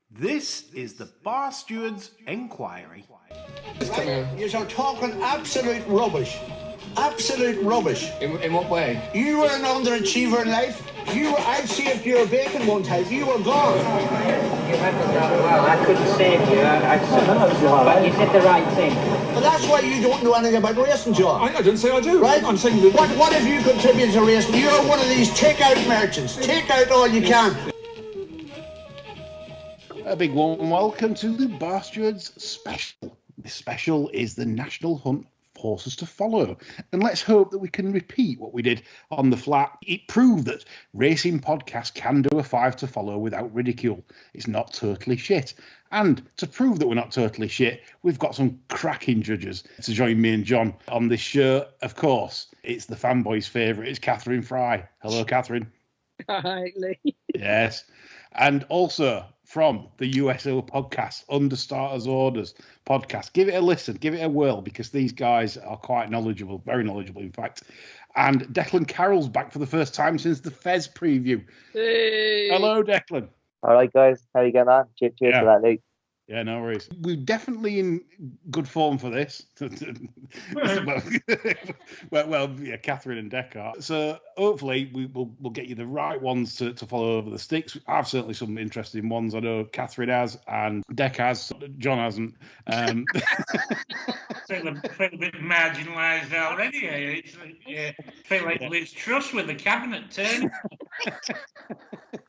This is the Bar Stewards Enquiry. Right? You're talking absolute rubbish. Absolute rubbish. In what way? You were an underachiever in life. I saved your bacon one time. You were gone. You handled that well. I couldn't save you. But you did the right thing. But that's why you don't know anything about racing, John. I didn't say I do. Right? I'm saying that... What have you contributed to racing? You're one of these take-out merchants. Take out all you can. A big warm welcome to the Bar Stewards special. This special is the National Hunt Horses to Follow. And let's hope that we can repeat what we did on the flat. It proved that racing podcasts can do a 5 to follow without ridicule. It's not totally shit. And to prove that we're not totally shit, we've got some cracking judges to join me and John on this show. Of course, it's the fanboys' favourite. It's Cathryn Fry. Hello, Cathryn. Hi, Lee. Yes. And also from the USO podcast, Under Starters Orders podcast. Give it a listen, give it a whirl, because these guys are quite knowledgeable, very knowledgeable, in fact. And Declan Carroll's back for the first time since the Fez preview. Hey. Hello, Declan. All right, guys. How you getting on? Cheers for that, Luke. Yeah, no worries. We're definitely in good form for this. well, yeah, Cathryn and Declan. So hopefully we'll get you the right ones to follow over the sticks. I've certainly some interesting ones. I know Cathryn has and Dec has. John hasn't. feel a bit marginalised already. Feel like Liz Truss with the cabinet turning.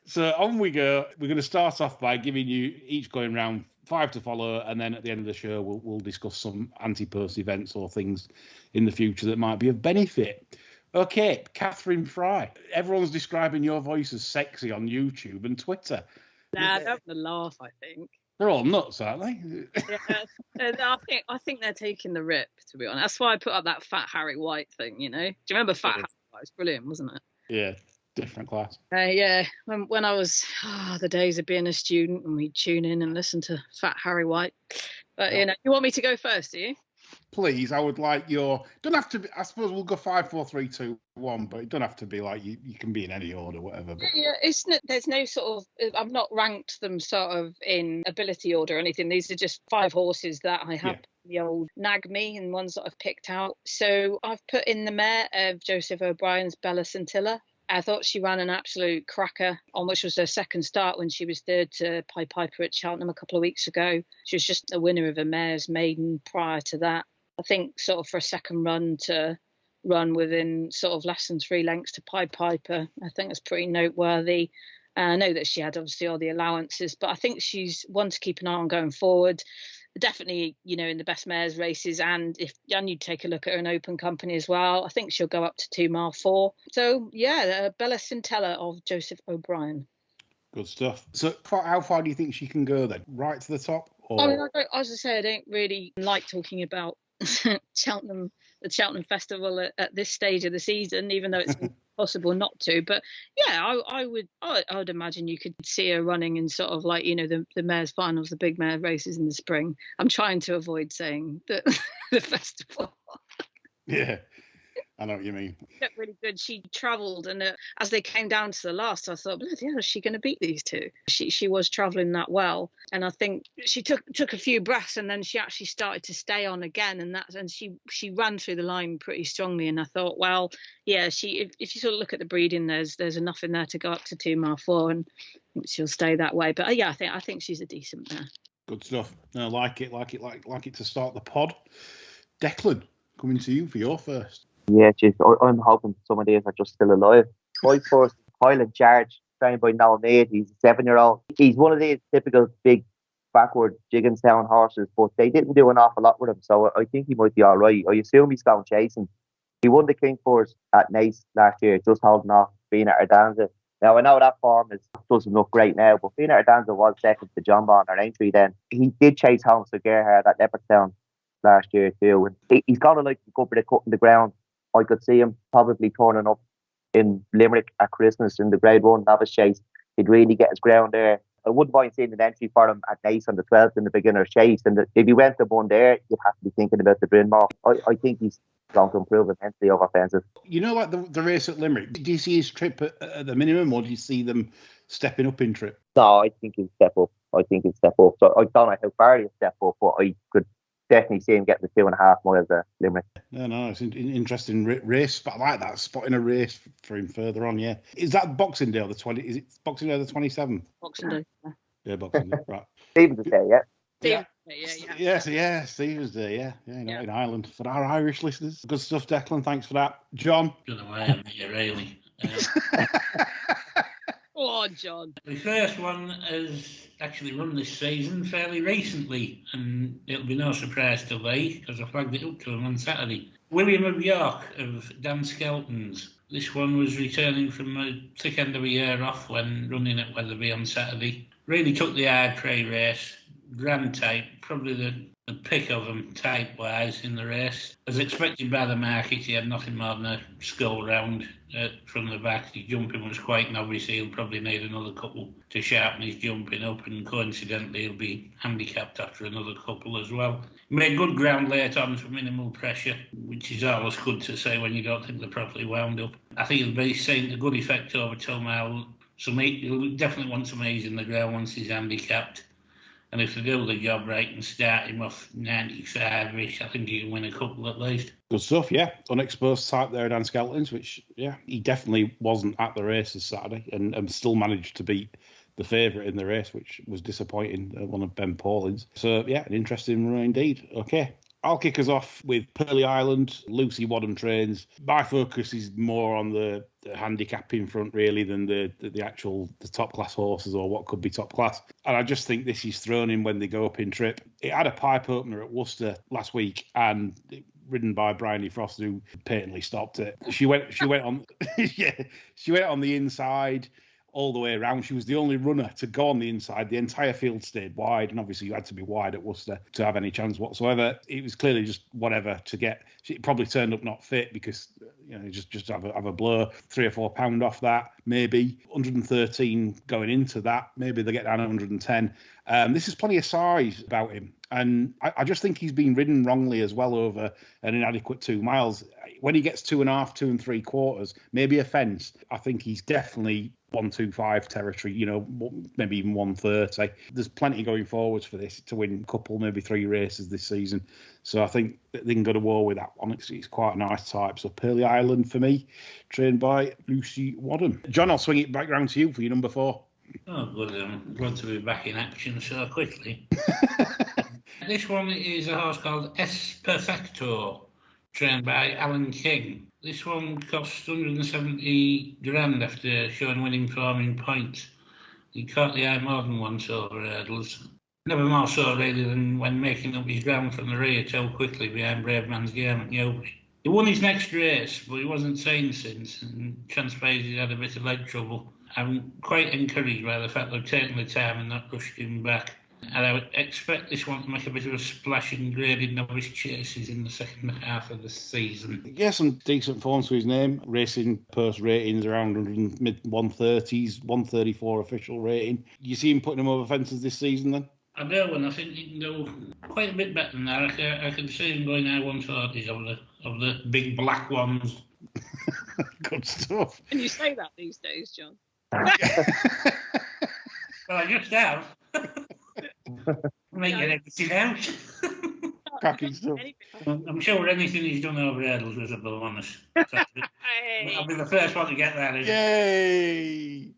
So on we go. We're going to start off by giving you each going round 5 to follow, and then at the end of the show we'll discuss some anti-post events or things in the future that might be of benefit. Okay, Cathryn Fry. Everyone's describing your voice as sexy on YouTube and Twitter. Nah, they're having a laugh, I think. They're all nuts, aren't they? Yeah, I think they're taking the rip, to be honest. That's why I put up that Fat Harry White thing, you know? Do you remember Fat Harry White? It was brilliant, wasn't it? Yeah, different class. Yeah, when I was, the days of being a student, and we'd tune in and listen to Fat Harry White. But, you want me to go first, do you? Please, I would like don't have to be, I suppose we'll go 5, 4, 3, 2, 1, but it don't have to be like you can be in any order, whatever. But... Yeah, there's no sort of, I've not ranked them sort of in ability order or anything. These are just 5 horses that I have the old nag me and ones that I've picked out. So I've put in the mare of Joseph O'Brien's Bella Scintilla. I thought she ran an absolute cracker on which was her second start when she was third to Pied Piper at Cheltenham a couple of weeks ago. She was just a winner of a mare's maiden prior to that. I think sort of for a second run to run within sort of less than 3 lengths to Pied Piper, I think that's pretty noteworthy. I know that she had obviously all the allowances, but I think she's one to keep an eye on going forward. Definitely, in the best mares races, and you take a look at her in open company as well, I think she'll go up to 2 mile 4. So yeah, Bella Scintilla of Joseph O'Brien. Good stuff. So how far do you think she can go then? Right to the top? Or... I mean, as I say, I don't really like talking about the Cheltenham Festival at this stage of the season, even though it's possible not to. But yeah, I would imagine you could see her running in sort of like the mares finals, the big mare races in the spring. I'm trying to avoid saying the festival. Yeah, I know what you mean. She looked really good. She travelled, and as they came down to the last, I thought, bloody hell, is she going to beat these two? She was travelling that well, and I think she took a few breaths, and then she actually started to stay on again, and she ran through the line pretty strongly. And I thought, well, yeah, if you sort of look at the breeding, there's enough in there to go up to 2 mile 4, and I think she'll stay that way. But yeah, I think she's a decent mare. Good stuff. No, like it to start the pod. Declan, coming to you for your first. Yeah, geez, I'm hoping some of these are just still alive. My first, Highland Charge, trained by Noel Meade. He's a 7-year-old. He's one of these typical big backward Jigginstown horses, but they didn't do an awful lot with him, so I think he might be all right. I assume he's going chasing. He won the King Force at Naas last year, just holding off Fianna Ardanza. Now, I know that form doesn't look great now, but Fianna Ardanza was second to John Bond or entry then. He did chase home to Gerhard at Leopardstown last year too, and he's got to like a good bit of cut in the ground. I could see him probably turning up in Limerick at Christmas in the Grade 1 novice chase. He'd really get his ground there. I wouldn't mind seeing an entry for him at Naas on the 12th in the beginner's chase. And if he went to one there, you'd have to be thinking about the Bryn Mawr. I think he's going to improve immensely over fences. Like the race at Limerick, do you see his trip at the minimum, or do you see them stepping up in trip? No, I think he'll step up. I think he'll step up. So I don't know how far he'll step up, but I could definitely see him getting the 2.5 miles at Limerick. No, it's an interesting race. But I like that, spotting a race for him further on. Yeah, is that Boxing Day or the 20? Is it Boxing Day the 27th? Boxing Day. Yeah, Boxing Day. Right. Stephen's Day, yeah. Yeah. Stephen's Day. Yeah, in Ireland for our Irish listeners. Good stuff, Declan. Thanks for that, John. Don't know why I'm here, really. Oh, John. The first one has actually run this season fairly recently, and it'll be no surprise to Lee because I flagged it up to him on Saturday. William of York of Dan Skelton's. This one was returning from a thick end of a year off when running at Wetherby on Saturday. Really took the hard pre-race, grand type, probably the pick of them type-wise in the race. As expected by the market, he had nothing more than a skull round from the back. His jumping was quite obvious. He'll probably need another couple to sharpen his jumping up, and coincidentally he'll be handicapped after another couple as well. He made good ground late on for minimal pressure, which is always good to say when you don't think they're properly wound up. I think he'll be seeing a good effect over 2 mile. So he'll definitely want some ease in the ground once he's handicapped. And if they do the job right and start him off 95-ish, I think he can win a couple at least. Good stuff, yeah. Unexposed type there, Dan Skelton's, which, yeah, he definitely wasn't at the race this Saturday and still managed to beat the favourite in the race, which was disappointing, one of Ben Paulin's. So, yeah, an interesting run indeed. Okay. I'll kick us off with Pearly Island, Lucy Wadham trains. My focus is more on the handicapping front, really, than the top class horses or what could be top class. And I just think this is thrown in when they go up in trip. It had a pipe opener at Worcester last week and ridden by Bryony Frost, who patently stopped it. She went on she went on the inside all the way around. She was the only runner to go on the inside. The entire field stayed wide, and obviously you had to be wide at Worcester to have any chance whatsoever. It was clearly just whatever to get. She probably turned up not fit because, just have a blur, 3 or 4 pound off that, maybe 113 going into that. Maybe they get down to 110. This is plenty of size about him. And I just think he's been ridden wrongly as well over an inadequate 2 miles. When he gets 2.5, 2 3/4, maybe a fence, I think he's definitely 125 territory, maybe even 130. There's plenty going forwards for this to win a couple, maybe 3 races this season. So I think they can go to war with that one. It's quite a nice type. So Pearly Island for me, trained by Lucy Wadham. John, I'll swing it back round to you for your number 4. Oh, good. I'm glad to be back in action so quickly. This one is a horse called S Perfecto, trained by Alan King. This one cost 170 grand after showing winning form in points. He caught the eye more than once over hurdles. Never more so really than when making up his ground from the rear too quickly behind Brave Man's Game at Newbury. He won his next race, but he wasn't seen since, and transpires he's had a bit of leg trouble. I'm quite encouraged by the fact they've taken the time and not rushed him back. And I would expect this one to make a bit of a splash in graded novice chases in the second half of the season. Yeah, some decent forms to his name. Racing purse ratings around mid 130s, 134 official rating. You see him putting him over fences this season then? I do, and I think he can do quite a bit better than that. I can see him going high 140s of the big black ones. Good stuff. Can you say that these days, John? Well, I just have. Make it everything out. Cracking stuff. I'm sure anything he's done over hurdles was a bonus. I'll be the first one to get that. Yay!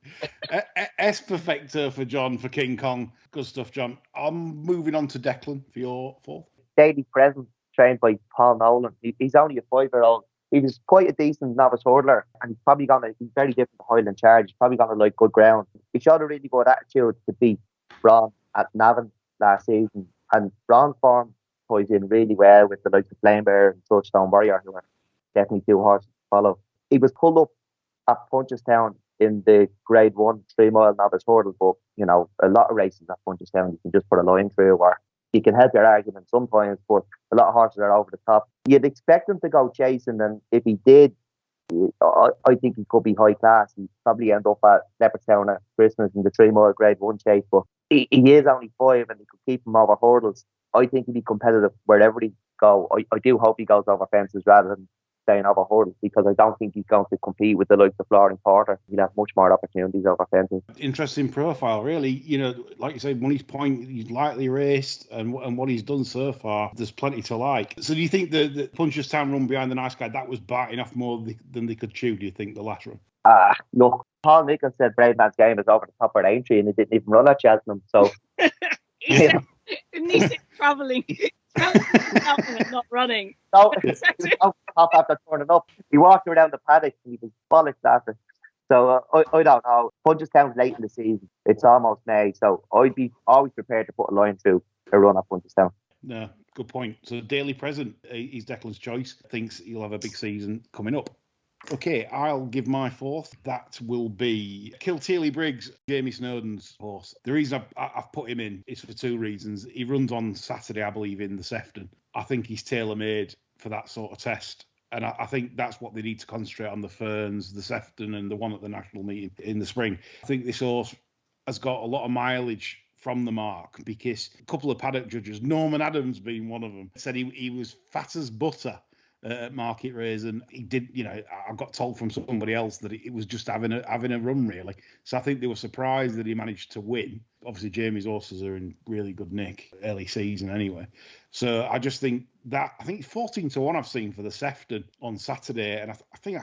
S Perfecto for John, for King Kong. Good stuff, John. I'm moving on to Declan for your 4th. Daily Present, trained by Paul Nolan. He's only a 5-year-old. He was quite a decent novice hurdler, and he's very different to Highland Charge. He's probably going to like good ground. He showed a really good attitude to beat Braun at Navan last season, and Braun's form ties in really well with the likes of Flame Bear and Touchstone Warrior, who are definitely 2 horses to follow. He was pulled up at Punchestown in the Grade 1 3-mile novice hurdle, but a lot of races at Punchestown you can just put a line through, or you can help your argument sometimes, but a lot of horses are over the top. You'd expect him to go chasing, and if he did, I think he could be high class. He'd probably end up at Leopardstown at Christmas in the 3-mile Grade 1 chase, but he is only 5 and he could keep him over hurdles. I think he'd be competitive wherever he go. I do hope he goes over fences rather than staying over hurdles, because I don't think he's going to compete with the likes of Florian Porter. He'll have much more opportunities over fences. Interesting profile, really. You know, like you said, when he's lightly raced and what he's done so far, there's plenty to like. So do you think the Punchestown run behind the nice guy, that was biting off more than they could chew, do you think, the last run? Look, Paul Nichols said Brave Man's Game is over the top of Aintree, and he didn't even run at Cheltenham. So he's travelling and not running. No, top after turning up. He walked around the paddock and he was bollocks after. So I don't know. Punchestown's late in the season. It's almost May, so I'd be always prepared to put a line through a run at Punchestown. No, good point. So Daily Present, he's Declan's choice. Thinks he'll have a big season coming up. Okay, I'll give my fourth. That will be Kilteely Briggs, Jamie Snowden's horse. The reason I've put him in is for two reasons. He runs on Saturday, I believe, in the Sefton. I think he's tailor-made for that sort of test. And I think that's what they need to concentrate on, the Ferns, the Sefton, and the one at the national meeting in the spring. I think this horse has got a lot of mileage from the mark, because a couple of paddock judges, Norman Adams being one of them, said he was fat as butter at Market Race, and he did. You know, I got told from somebody else that it was just having a run, really. So I think they were surprised that he managed to win. Obviously, Jamie's horses are in really good nick early season anyway. So I just think 14-1 I've seen for the Sefton on Saturday, and I think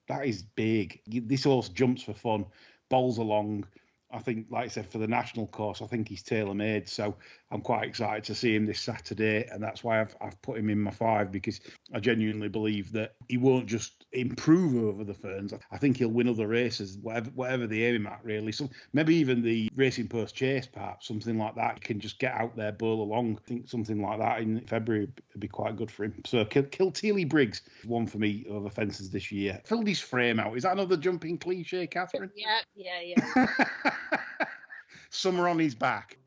that is big. This horse jumps for fun, bowls along. I think, like I said, for the national course, I think he's tailor-made. So I'm quite excited to see him this Saturday, and that's why I've put him in my 5, because I genuinely believe that he won't just improve over the Ferns. I think he'll win other races, whatever they aim him at, really. So maybe even the Racing Post Chase, perhaps, something like that. He can just get out there, bowl along. I think something like that in February would be quite good for him. So Kilteely Briggs, one for me over fences this year. Filled his frame out. Is that another jumping cliche, Catherine? Yeah. Summer on his back.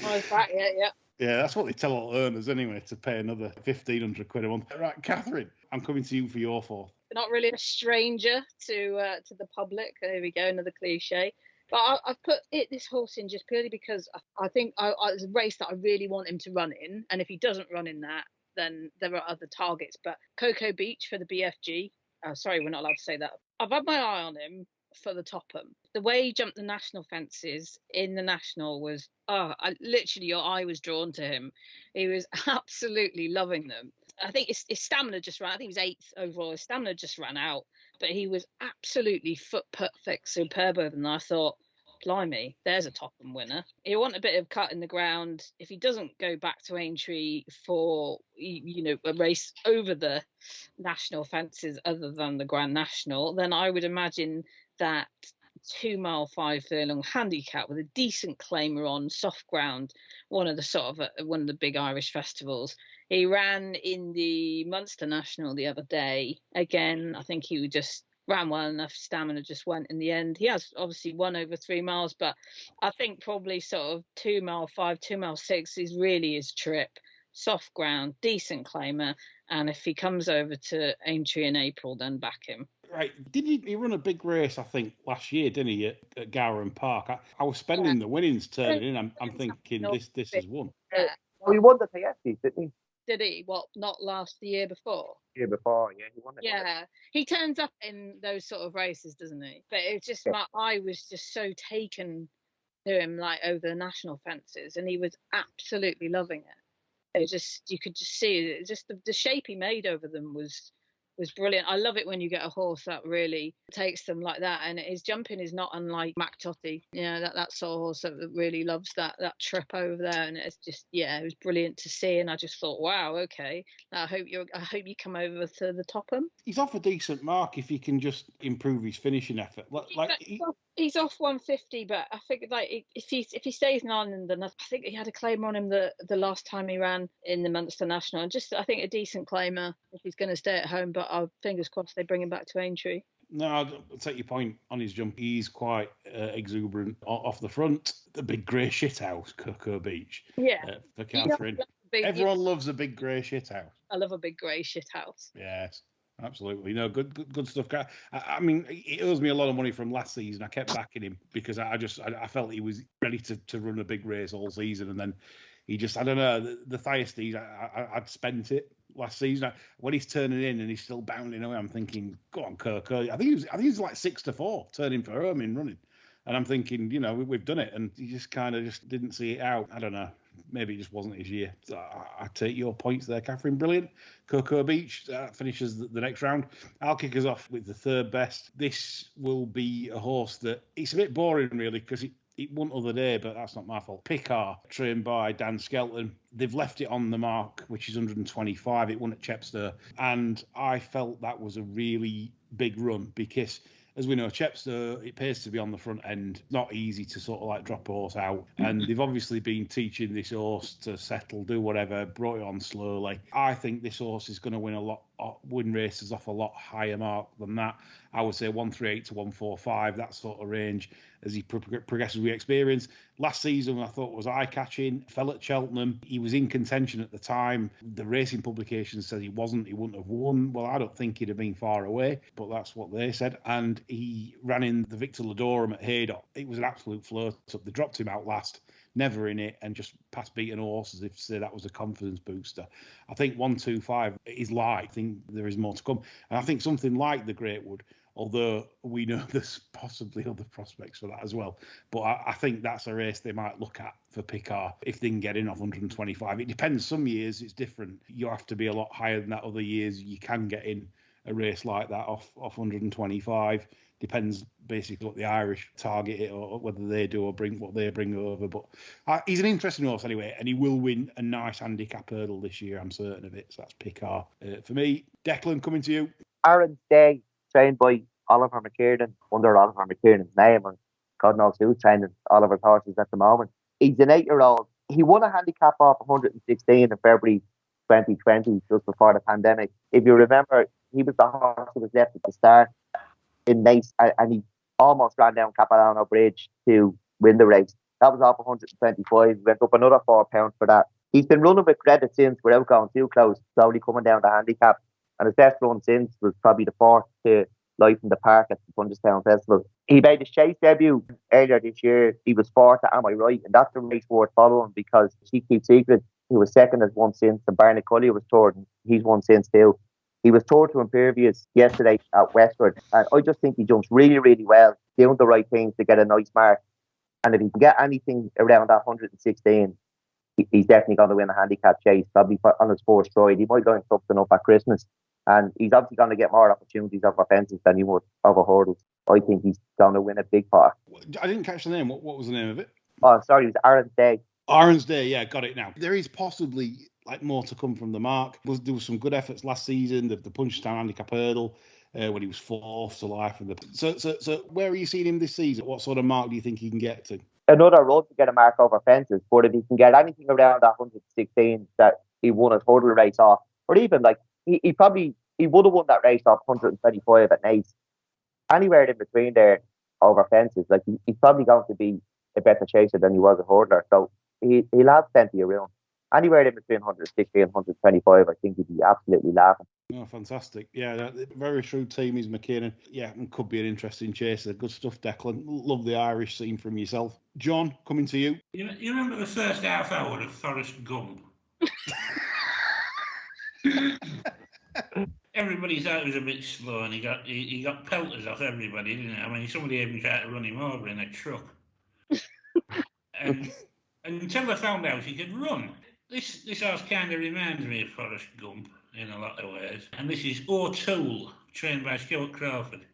On his back, yeah. Yeah, that's what they tell all earners anyway, to pay another 1,500 quid a month. Right, Catherine, I'm coming to you for your fourth. Not really a stranger to the public. There we go, another cliche. But I've put this horse in just purely because I think it's a race that I really want him to run in. And if he doesn't run in that, then there are other targets. But Cocoa Beach for the BFG. Sorry, we're not allowed to say that. I've had my eye on him for the Topham. The way he jumped the national fences in the national was, your eye was drawn to him. He was absolutely loving them. I think his stamina just ran. I think he was 8th overall. His stamina just ran out, but he was absolutely foot perfect, superb over them. I thought, blimey, there's a Topham winner. He'll want a bit of cut in the ground. If he doesn't go back to Aintree for, a race over the national fences other than the Grand National, then I would imagine that 2 mile 5 furlong handicap with a decent claimer on soft ground, one of the big Irish festivals. He ran in the Munster National the other day. Again, I think he just ran well enough. Stamina just went in the end. He has obviously won over 3 miles, but I think probably sort of 2 mile 5, 2 mile 6 is really his trip. Soft ground, decent claimer, and if he comes over to Aintree in April, then back him. Right, did he run a big race, I think, last year, didn't he, at Gowran Park? I was spending the winnings turning in. I'm thinking this is one. Yeah. Well, he won the Tayesti, didn't he? Did he? What, not the year before? Year before, yeah, he won it. Yeah, he turns up in those sort of races, doesn't he? But it's just my eye was just so taken to him, like over the national fences, and he was absolutely loving it. You could just see it. Just the shape he made over them was brilliant. I love it when you get a horse that really takes them like that, and his jumping is not unlike Mac Totty. That sort of horse that really loves that trip over there, and it's just it was brilliant to see. And I just thought, wow, okay, I hope you come over to the Topham. He's off a decent mark if he can just improve his finishing effort. He's off 150, but I think if he stays in Ireland, then I think he had a claimer on him the last time he ran in the Munster National, and just I think a decent claimer if he's going to stay at home. But fingers crossed they bring him back to Aintree. No, I'll take your point on his jump. He's quite exuberant off the front. The big grey shithouse, Cocoa Beach. Yeah. For Catherine. Everyone loves a big grey shithouse. I love a big grey shithouse. Yes. Absolutely. No, good stuff. I mean, he owes me a lot of money from last season. I kept backing him because I felt he was ready to run a big race all season. And then he just, I don't know, the Thyestes, I'd spent it. last season. When he's turning in and he's still bounding away, I'm thinking, go on, Kirk. I think he was like 6-4 turning for home in running. And I'm thinking, we've done it. And he just kind of just didn't see it out. I don't know. Maybe it just wasn't his year. So I take your points there, Cathryn. Brilliant. Cocoa Beach finishes the next round. I'll kick us off with the third best. This will be a horse that it's a bit boring, really, because it won other day, but that's not my fault. Picard, trained by Dan Skelton. They've left it on the mark, which is 125. It won at Chepstow. And I felt that was a really big run because, as we know, Chepstow, it pays to be on the front end. Not easy to sort of like drop a horse out. And they've obviously been teaching this horse to settle, do whatever, brought it on slowly. I think this horse is going to win races off a lot higher mark than that. I would say 138 to 145, that sort of range, as he progresses with experience. Last season, I thought was eye-catching. Fell at Cheltenham. He was in contention at the time. The racing publications said he wouldn't have won. Well, I don't think he'd have been far away, but that's what they said. And he ran in the Victor Ladorum at Haydock. It was an absolute float-up. They dropped him out last, never in it, and just past beaten horse as if to say that was a confidence booster. I think 125 is light. I think there is more to come. And I think something like the Greatwood, although we know there's possibly other prospects for that as well. But I think that's a race they might look at for Picard if they can get in off 125. It depends. Some years it's different. You have to be a lot higher than that. Other years you can get in a race like that off 125. Depends basically what the Irish target it or whether they do or what they bring over. But he's an interesting horse anyway, and he will win a nice handicap hurdle this year. I'm certain of it. So that's Picard for me. Declan, coming to you. Aaron's Day, trained by Oliver McKiernan, under Oliver McKiernan's name, and God knows who's training Oliver's horses at the moment. He's an 8-year-old. He won a handicap off 116 in February 2020, just before the pandemic. If you remember, he was the horse who was left at the start in Nice, and he almost ran down Capilano Bridge to win the race. That was off 125. He went up another £4 for that. He's been running with credit since without going too close, slowly coming down the handicap. And his best run since was probably the fourth to Life in the Park at the Punchestown Festival. He made his chase debut earlier this year. He was fourth at Am I Right? And that's the race worth following because She Keeps Secret, who was second, has won since, and Barnett Cully was third, and he's won since too. He was third to Impervious yesterday at Westford, and I just think he jumps really, really well, doing the right things to get a nice mark. And if he can get anything around that 116, he's definitely going to win a handicap chase, probably on his first stride. He might go in something up at Christmas, and he's obviously going to get more opportunities over fences than he would over hurdles. I think he's going to win a big part. I didn't catch the name. What was the name of it? Oh, sorry, it was Aaron's Day. Aaron's Day, yeah, got it now. There is possibly more to come from the mark. There was some good efforts last season. The Punchestown handicap hurdle when he was fourth to life. So where are you seeing him this season? What sort of mark do you think he can get to? Another road to get a mark over fences, but if he can get anything around that 116 that he won a hurdle race off, or even like he would have won that race off 125 at Nice. Anywhere in between there over fences, like he's probably going to be a better chaser than he was a hurdler. So he'll have plenty of room. Anywhere in between 160 and 125, I think he'd be absolutely laughing. Oh, fantastic. Yeah, very shrewd team is McKiernan. Yeah, and could be an interesting chaser. Good stuff, Declan. Love the Irish scene from yourself. John, coming to you. You remember the first half hour of Forrest Gump? Everybody thought it was a bit slow, and he got pelters off everybody, didn't he? I mean, somebody even tried to run him over in a truck. and until they found out he could run. This horse kind of reminds me of Forrest Gump in a lot of ways. And this is O'Toole, trained by Stuart Crawford.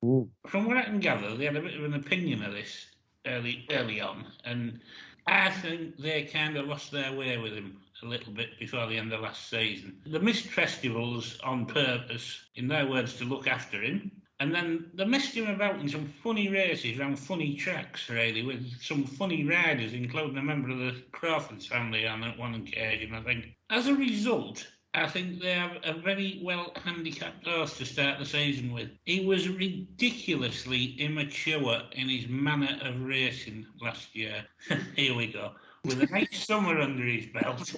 Ooh. From what I can gather, they had a bit of an opinion of this early on, and I think they kind of lost their way with him a little bit before the end of last season. They missed festivals on purpose, in their words, to look after him. And then they messed him about in some funny races around funny tracks, really, with some funny riders, including a member of the Crawford's family on at one occasion, I think. As a result, I think they have a very well handicapped horse to start the season with. He was ridiculously immature in his manner of racing last year. Here we go. With a nice summer under his belt.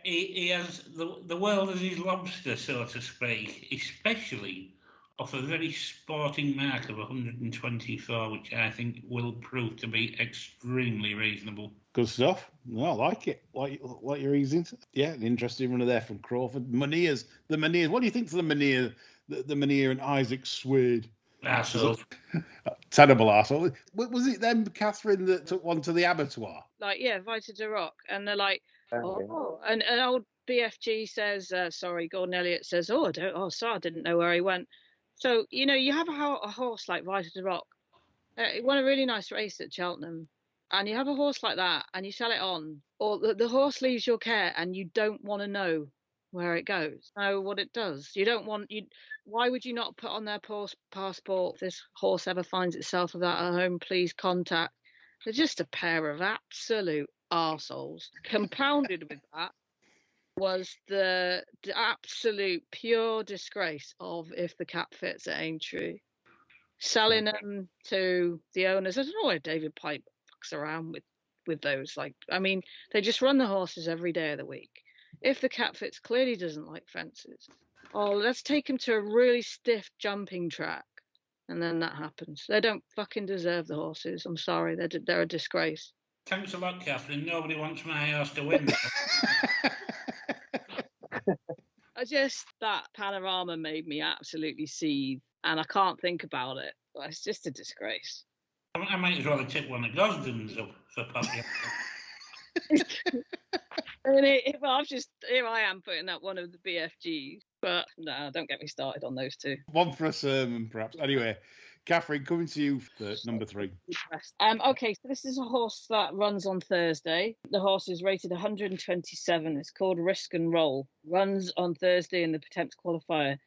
He has the world as his lobster, so to speak, especially off a very sporting mark of 124, which I think will prove to be extremely reasonable. Good stuff. No, I like it. Like your reasons. Yeah, an interesting runner there from Crawford. Maniers. The Maniers. What do you think for the Manier? The Manier and Isaac Swade. Arsehole. Terrible arsehole. Was it them, Cathryn, that took one to the abattoir? Like, yeah, Vita de Rock. And they're like, Okay. oh. And old BFG says, Gordon Elliott says, sorry, I didn't know where he went. So, you have a horse like Vita de Rock. He won a really nice race at Cheltenham. And you have a horse like that and you sell it on, or the horse leaves your care and you don't want to know where it goes, know what it does. Why would you not put on their passport, if this horse ever finds itself without a home, please contact? They're just a pair of absolute arseholes. Compounded with that was the absolute pure disgrace of If the Cap Fits at Aintree. Selling them to the owners. I don't know why David Pipe fucks around with those. They just run the horses every day of the week. If the Cap Fits clearly doesn't like fences, let's take him to a really stiff jumping track. And then that happens. They don't fucking deserve the horses. I'm sorry. They're a disgrace. Thanks a lot, Cathryn. Nobody wants my horse to win. That panorama made me absolutely seethe, and I can't think about it. It's just a disgrace. I might as well have took one of Gosden's up for popularity. Here I am putting up one of the BFGs, but no, don't get me started on those two. One for a sermon, perhaps. Anyway, Cathryn, coming to you for number 3. Okay, so this is a horse that runs on Thursday. The horse is rated 127. It's called Risk and Roll. Runs on Thursday in the Potemps qualifier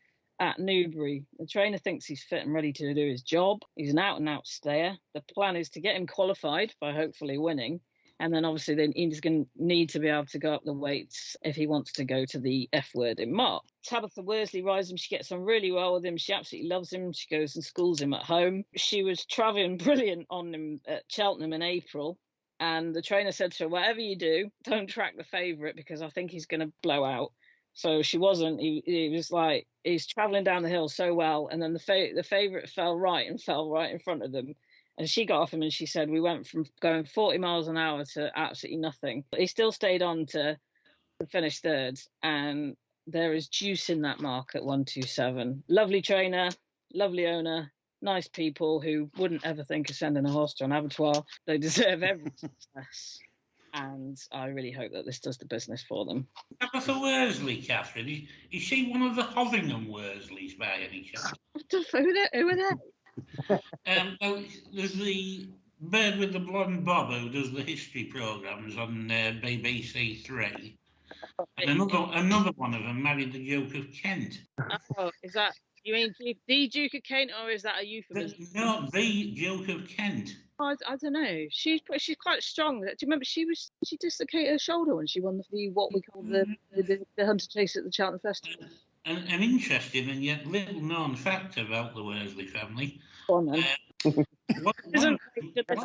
at Newbury. The trainer thinks he's fit and ready to do his job. He's an out-and-out stayer. The plan is to get him qualified by hopefully winning. And then obviously then he's going to need to be able to go up the weights if he wants to go to the F word in March. Tabitha Worsley rides him. She gets on really well with him. She absolutely loves him. She goes and schools him at home. She was travelling brilliant on him at Cheltenham in April. And the trainer said to her, whatever you do, don't track the favourite because I think he's going to blow out. So she wasn't. He was like, he's travelling down the hill so well. And then the favourite fell right in front of them. And she got off him and she said, we went from going 40 miles an hour to absolutely nothing. But he still stayed on to finish third. And there is juice in that mark at 127. Lovely trainer, lovely owner, nice people who wouldn't ever think of sending a horse to an abattoir. They deserve every success. And I really hope that this does the business for them. Tabitha Worsley, Cathryn, is she one of the Hovingham Worsleys by any chance? Who are they? Well, there's the bird with the blonde bob who does the history programmes on BBC Three, and another one of them married the Duke of Kent. Oh, is that, you mean the Duke of Kent, or is that a euphemism? No, the Duke of Kent. I don't know. She's quite strong. Do you remember she dislocated her shoulder when she won what we call the Hunter Chase at the Cheltenham Festival? An interesting and yet little known fact about the Worsley family. Go on, then. One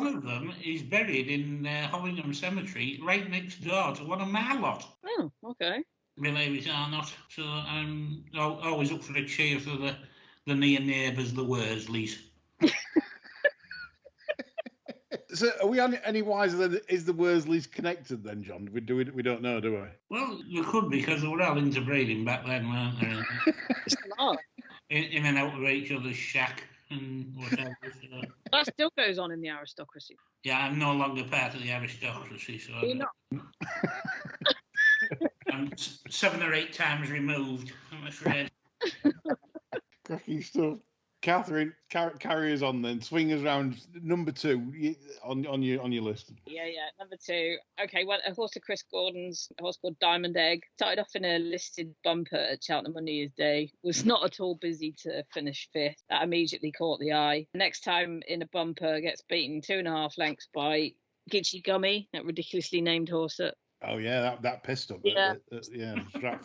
of them is buried in Hovingham Cemetery, right next door to one of my lot. Oh, okay. Believe it or not. So I'm always up for a cheer for the near neighbours, the Worsleys. So are we any wiser than is the Worsleys connected then, John? We don't know, do we? Well, we could because they were all interbreeding back then, weren't they? in and out of each other's shack and whatever. So. That still goes on in the aristocracy. Yeah, I'm no longer part of the aristocracy, so You're not. I'm 7 or 8 times removed, I'm afraid. Cracking stuff. Cathryn, carry us on then. Swing us round. Number 2 on your list. Yeah. Number 2. Okay, well, a horse of Chris Gordon's, a horse called Diamond Egg. Started off in a listed bumper at Cheltenham on New Year's Day. Was not at all busy to finish 5th. That immediately caught the eye. Next time in a bumper, gets beaten 2.5 lengths by Gitchy Gummy, that ridiculously named horse at. Oh yeah, that pissed up. Yeah.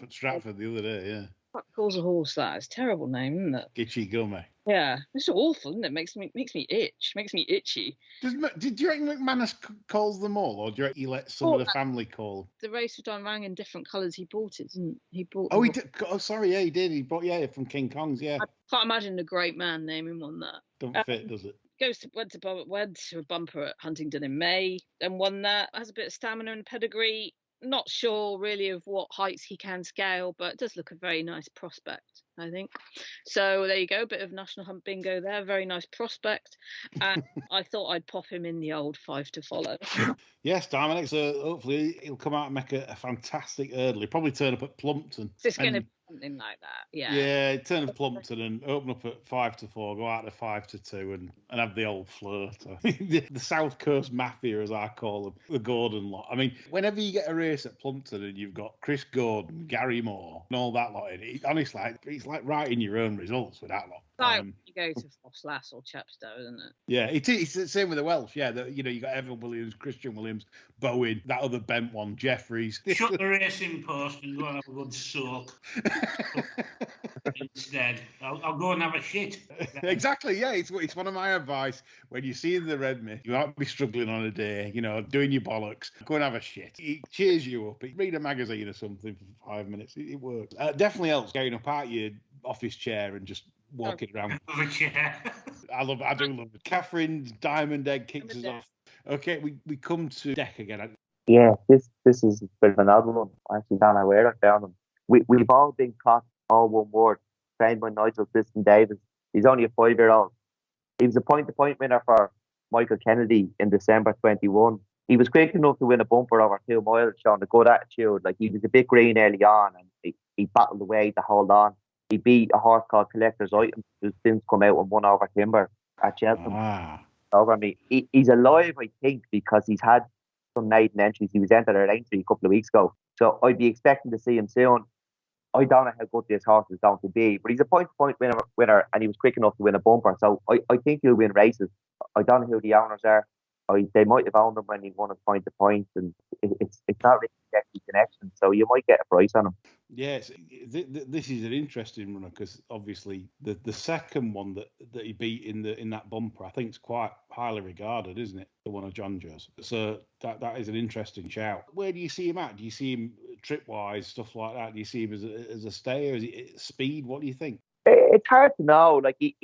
Stratford the other day. Yeah. What calls a horse that? It's a terrible name, isn't it? Itchy Gummy. Yeah, it's awful, isn't it? Makes me itch. Makes me itchy. Did you reckon McManus calls them all, or do you reckon he lets some of the family call them? The race with John rang in different colours. He bought it, didn't he? Oh, he did. Oh, sorry, yeah, he did. He bought from King Kong's, yeah. I can't imagine a great man naming one that. Don't fit, does it? Went to a bumper at Huntingdon in May, and won that. Has a bit of stamina and pedigree. Not sure really of what heights he can scale, but it does look a very nice prospect, I think. So there you go, a bit of national hunt bingo there. Very nice prospect. And I thought I'd pop him in the old 5 to follow. Yes, Dominic. So hopefully he'll come out and make a fantastic hurdle. He'll probably turn up at Plumpton. It's going to be something like that, yeah. Yeah, turn up at Plumpton and open up at 5 to 4, go out to 5 to 2, and have the old flirt. the South Coast Mafia, as I call them, the Gordon lot. I mean, whenever you get a race at Plumpton and you've got Chris Gordon, Gary Moore, and all that lot in it, honestly, it's like writing your own results with that lot. Like you go to Fosslas or Chepstow, isn't it? Yeah, it's the same with the Welsh. Yeah, you got Evan Williams, Christian Williams, Bowen, that other bent one, Jeffries. Shut the racing post and go and have a good soak. Instead, I'll go and have a shit. Exactly, yeah. It's one of my advice. When you see the red mist, you might be struggling on a day, doing your bollocks. Go and have a shit. It cheers you up. Read a magazine or something for 5 minutes. It works. Definitely helps getting up out your office chair and just walking around. I do love it. Cathryn's diamond egg kicks us off. Okay, we come to Deck again. Yeah, this is a bit of an odd one. I actually don't know where I found them. We've all been caught, all one word, trained by Nigel Twiston Davis. He's only a 5-year-old. He was a point-to-point winner for Michael Kennedy in December 21. He was quick enough to win a bumper over 2 miles, showing a good attitude. Like, he was a bit green early on, and he battled away to hold on. He beat a horse called Collector's Item, who's since come out and won over Timber at Cheltenham. Over me. He's alive, I think, because he's had some maiden entries. He was entered at Aintree a couple of weeks ago. So I'd be expecting to see him soon. I don't know how good this horse is going to be, but he's a point-to-point winner, and he was quick enough to win a bumper. So I think he'll win races. I don't know who the owners are. They might have owned him when he won a point-to-point, and it's not really a connection. So you might get a price on him. Yes, this is an interesting runner because obviously the second one that he beat in that bumper, I think it's quite highly regarded, isn't it? The one of John Joe's. So that is an interesting shout. Where do you see him at? Do you see him trip-wise, stuff like that? Do you see him as a stayer? Is it speed? What do you think? It's hard to know. Like he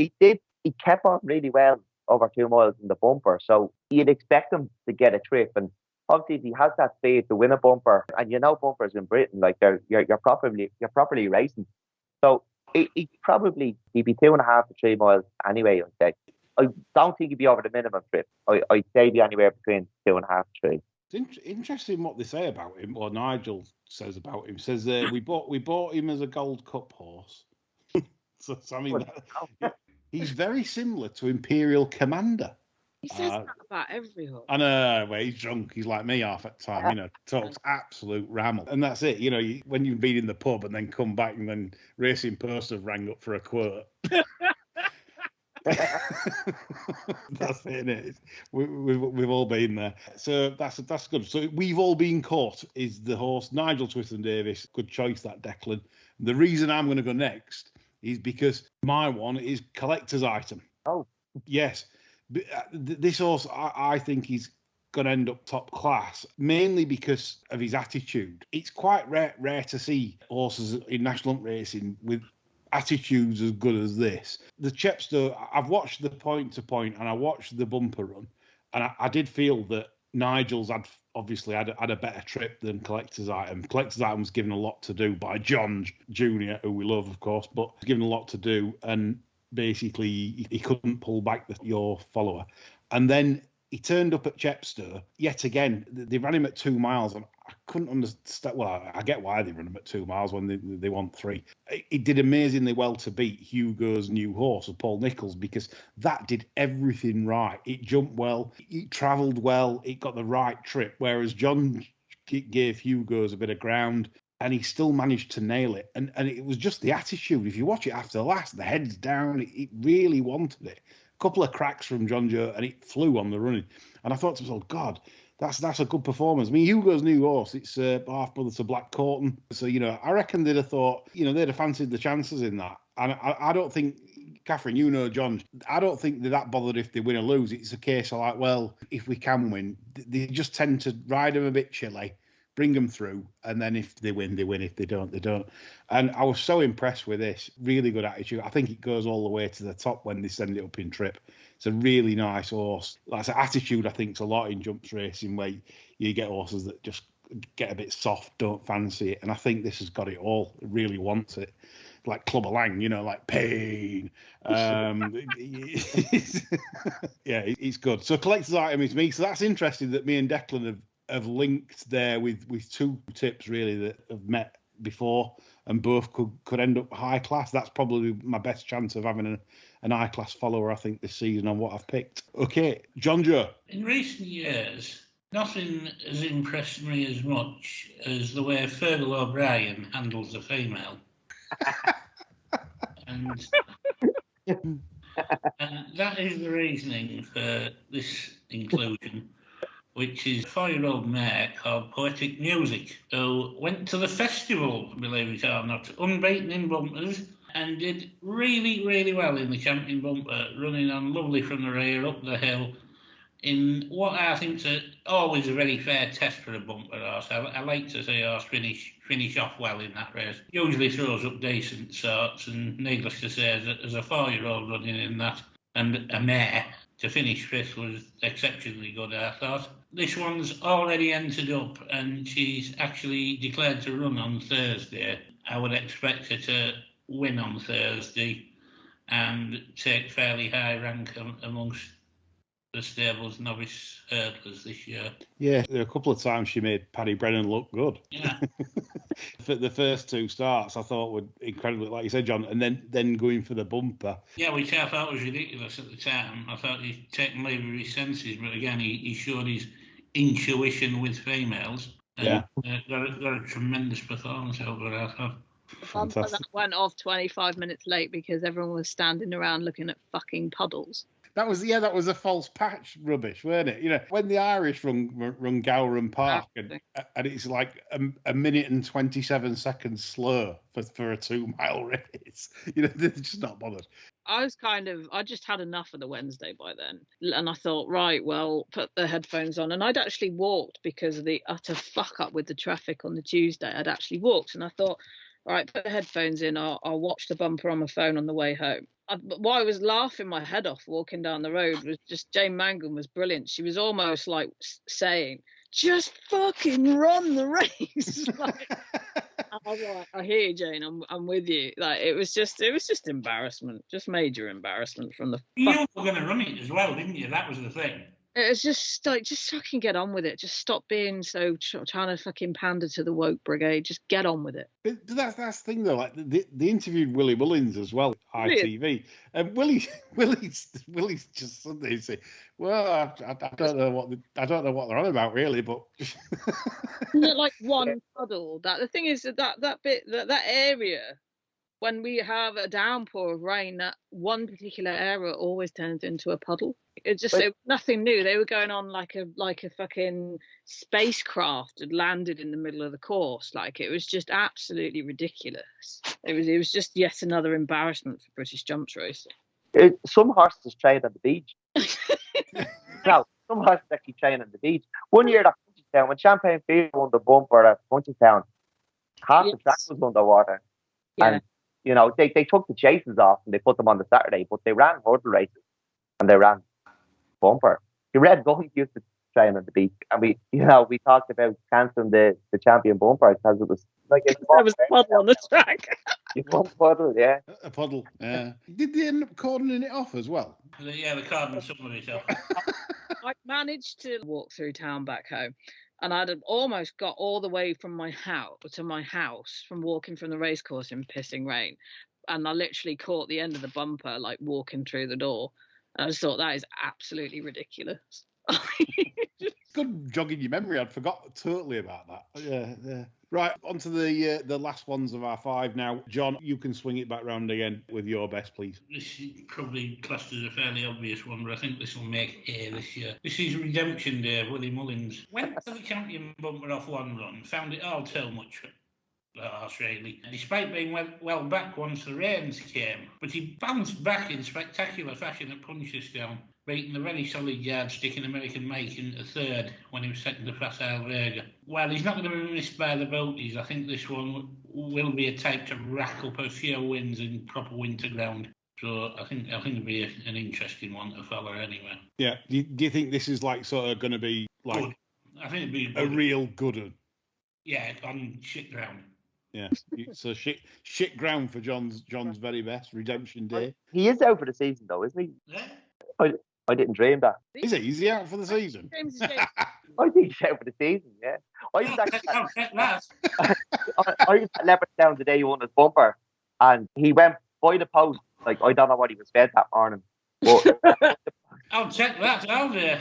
kept on really well over 2 miles in the bumper, so you'd expect him to get a trip. And obviously, if he has that speed to win a bumper, and bumpers in Britain, like you're properly racing. So he'd be 2.5 to 3 miles anyway. I'd say. I don't think he'd be over the minimum trip. I'd say be anywhere between 2.5 to 3. It's interesting what they say about him, or Nigel says about him. Says we bought him as a Gold Cup horse. so I mean, he's very similar to Imperial Commander. He says that about every horse. I know, well, he's drunk. He's like me half at the time, talks absolute ramble. And that's it, when you've been in the pub and then come back and then Racing Post have rang up for a quote. That's it, isn't it? We've all been there. So that's good. So We've All Been Caught is the horse. Nigel Twiston Davis, good choice, that Declan. The reason I'm going to go next is because my one is Collector's Item. Oh. Yes. This horse, I think he's going to end up top class, mainly because of his attitude. It's quite rare to see horses in national hunt racing with attitudes as good as this. The Chepstow, I've watched the point-to-point and I watched the bumper run, and I did feel that Nigel's had a better trip than Collector's Item. Collector's Item was given a lot to do by John Jr., who we love, of course, but given a lot to do, and basically he couldn't pull back your follower. And then he turned up at Chepstow yet again. They ran him at 2 miles, and I couldn't understand. Well, I get why they ran him at 2 miles when they want 3. He did amazingly well to beat Hugo's new horse, Paul Nicholls, because that did everything right. It jumped well, it travelled well, it got the right trip, whereas John gave Hugo's a bit of ground, and he still managed to nail it. And it was just the attitude. If you watch it after the last, the head's down, it really wanted it. A couple of cracks from John Joe, and it flew on the running. And I thought to myself, God, That's a good performance. I mean, Hugo's new horse, it's half brother to Black Corton. So, I reckon they'd have thought, they'd have fancied the chances in that. And I don't think, Cathryn, John, I don't think they're that bothered if they win or lose. It's a case of like, well, if we can win, they just tend to ride them a bit chilly, bring them through, and then if they win, they win. If they don't, they don't. And I was so impressed with this. Really good attitude. I think it goes all the way to the top when they send it up in trip. It's a really nice horse. Like I said, attitude, I think, is a lot in jumps racing where you get horses that just get a bit soft, don't fancy it. And I think this has got it all. It really wants it. Like Clubber Lang, like pain. Yeah, it's good. So collector's item is me. So that's interesting that me and Declan have linked there with two tips really that have met before and both could end up high class. That's probably my best chance of having an high class follower, I think, this season on what I've picked. Okay, John Joe. In recent years, nothing has impressed me as much as the way Fergal O'Brien handles a female. and that is the reasoning for this inclusion, which is a 4-year-old mare called Poetic Music, who went to the festival, believe it or not, unbeaten in bumpers, and did really, really well in the champion bumper, running on lovely from the rear, up the hill, in what I think is always a very fair test for a bumper horse. I like to see a horse finish off well in that race. Usually throws up decent sorts, and needless to say, as a 4-year-old running in that, and a mare, to finish fifth was exceptionally good, I thought. This one's already entered up, and she's actually declared to run on Thursday. I would expect her to win on Thursday and take fairly high rank amongst the stable's novice hurdlers this year. Yeah, there were a couple of times she made Paddy Brennan look good. Yeah. For the first two starts, I thought were incredibly, like you said, John, and then going for the bumper. Yeah, which I thought was ridiculous at the time. I thought he'd taken leave of his senses, but again, he showed his intuition with females. And, got a tremendous performance over it, I thought. Fantastic. That went off 25 minutes late because everyone was standing around looking at fucking puddles. That was a false patch rubbish, weren't it? When the Irish run Gowran Park and it's like a minute and 27 seconds slow for a 2-mile race. They're just not bothered. I just had enough of the Wednesday by then. And I thought, right, well, put the headphones on. And I'd actually walked because of the utter fuck up with the traffic on the Tuesday. I'd actually walked and I thought, all right, put the headphones in. I'll watch the bumper on my phone on the way home. But why I was laughing my head off walking down the road was just Jane Mangan was brilliant. She was almost like saying, just fucking run the race. I was like, I hear you, Jane. I'm with you. Like it was just embarrassment, just major embarrassment from the. You were going to run it as well, didn't you? That was the thing. It was just like, just fucking get on with it. Just stop being so trying to fucking pander to the woke brigade. Just get on with it. But that's the thing though. Like they interviewed Willie Mullins as well, ITV, and Willie's just suddenly say, "Well, I don't know what they're on about really, but." Isn't it like one puddle? That the thing is that bit that area. When we have a downpour of rain, that one particular area always turns into a puddle. It was nothing new. They were going on like a fucking spacecraft had landed in the middle of the course. Like it was just absolutely ridiculous. It was just yet another embarrassment for British jumps racing. Some horses train on the beach. No, some horses actually train on the beach. One year at Punchestown, when Champagne Field won the bumper at Punchestown, half the track was underwater. Yeah. And they took the chases off and they put them on the Saturday, but they ran hurdle races and they ran bumper. You read going used to train on the beach, and we talked about cancelling the champion bumper because it was like there was a puddle on the track. One puddle, yeah. A puddle, yeah. Did they end up cordoning it off as well? Yeah, they cordoned some of it off. I managed to walk through town back home. And I'd almost got all the way from my house to my house from walking from the racecourse in pissing rain. And I literally caught the end of the bumper, like walking through the door. And I just thought that is absolutely ridiculous. Good jogging your memory. I'd forgot totally about that. Yeah. Right, on to the last ones of our 5 now. John, you can swing it back round again with your best, please. This is probably classed as a fairly obvious one, but I think this will make A this year. This is Redemption Day, Willie Mullins. Went to the champion bumper off one run, found it all too much horse, really. Despite being well back once the rains came, but he bounced back in spectacular fashion at Punchestown, beating the very solid yardstick in American Mike into third when he was second to Facile Vega. While he's not going to be missed by the Bolties, I think this one will be a type to rack up a few wins in proper winter ground. So I think it'll be an interesting one to follow anyway. Yeah. Do you think this is like sort of going to be like good. I think it'd be a real good one? Yeah, on shit ground. Yeah, so shit ground for John's very best, Redemption Day. He is out for the season, though, isn't he? Yeah. I didn't dream that. Is he? Is he out for the season? I think he's out for the season, yeah. I was at Leopardstown the day he won his bumper, and he went by the post. Like, I don't know what he was fed that morning. But I'll check that out there.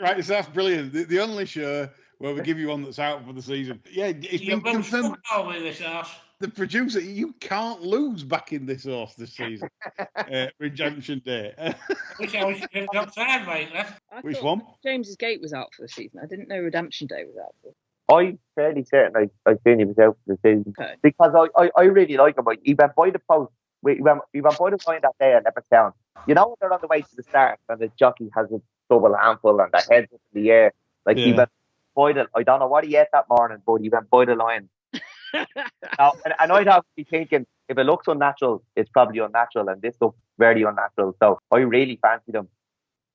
Right, so that's brilliant. The only show where we give you one that's out for the season. Yeah, it's been confirmed. With this horse. The producer, you can't lose back in this horse this season. Redemption Day. Which I was got time, mate. Which one? James's Gate was out for the season. I didn't know Redemption Day was out for. I'm fairly certain I seen he was out for the season. Okay. Because I really like him. He went by the post. He went by the line that day at Leopardstown. You know when they're on the way to the start and the jockey has a double handful and the head's up in the air. Like he went by the, I don't know what he ate that morning, but he went by the line. Now, and I'd have to be thinking, if it looks unnatural, it's probably unnatural, and this looks very unnatural. So I really fancied him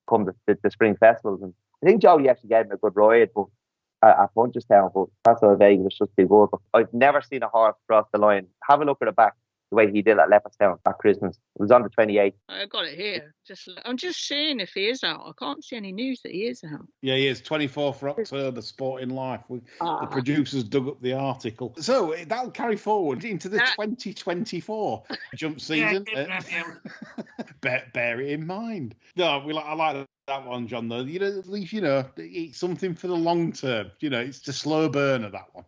come the spring festivals, and I think Jody actually gave him a good ride, but at Punchestown, but Castle Vegas was just too good. But I've never seen a horse cross the line. Have a look at the back, the way he did at Leopardstown at Christmas. It was on the 28th. I got it here. I'm just seeing if he is out. I can't see any news that he is out. Yeah, he is. 24th of October, Sporting Life. The producers dug up the article. So that'll carry forward into the 2024 jump season. Bear it in mind. No, I like that one, John, though. At least, it's something for the long term. It's the slow burner, that one.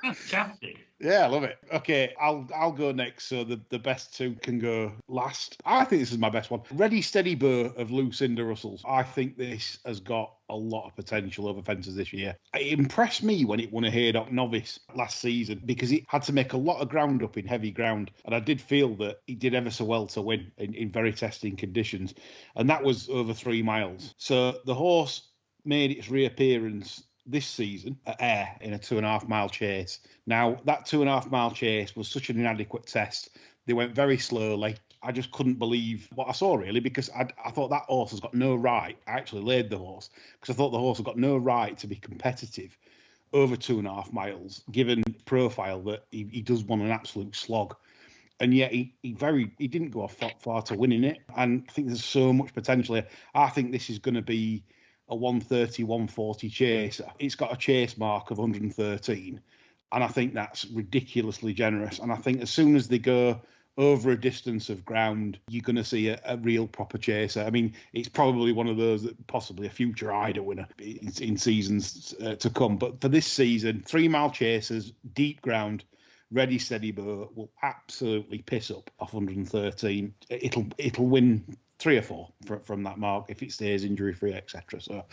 Fantastic. Yeah, I love it. Okay, I'll go next, so the best two can go last. I think this is my best one. Ready Steady Burr of Lucinda Russell's. I think this has got a lot of potential over fences this year. It impressed me when it won a Haydock Novice last season because it had to make a lot of ground up in heavy ground, and I did feel that it did ever so well to win in very testing conditions, and that was over 3 miles. So the horse made its reappearance this season at Ayr in a 2.5 mile chase. Now, that 2.5 mile chase was such an inadequate test. They went very slowly. I just couldn't believe what I saw, really, because I thought that horse has got no right. I actually laid the horse because I thought the horse has got no right to be competitive over 2.5 miles, given profile that he does want an absolute slog. And yet he didn't go off far to winning it. And I think there's so much potential here. I think this is going to be a 130, 140 chase. It's got a chase mark of 113. And I think that's ridiculously generous. And I think as soon as they go over a distance of ground, you're going to see a real proper chaser. I mean, it's probably one of those that possibly a future Ida winner in seasons to come. But for this season, 3 mile chasers, deep ground, Ready Steady Burr will absolutely piss up off 113. It'll win 3 or 4 from that mark if it stays injury free, etc. So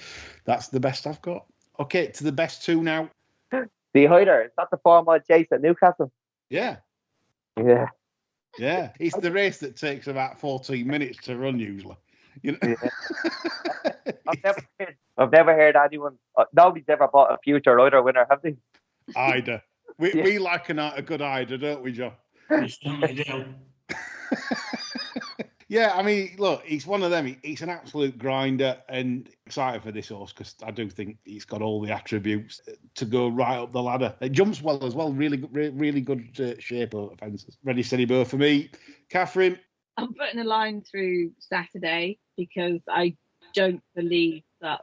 that's the best I've got. Okay, to the best 2 now. The Hider, is that the 4 mile chase at Newcastle? Yeah. It's the race that takes about 14 minutes to run usually. Yeah. I've never heard anyone. Nobody's ever bought a future Hider winner, have they? Ida. We like a good Ida, don't we, John? We certainly do. Yeah, I mean, look, he's one of them. He's an absolute grinder, and excited for this horse because I do think he's got all the attributes to go right up the ladder. It jumps well as well. Really good shape over fences. Ready, Steady Burr for me. Cathryn? I'm putting a line through Saturday because I don't believe that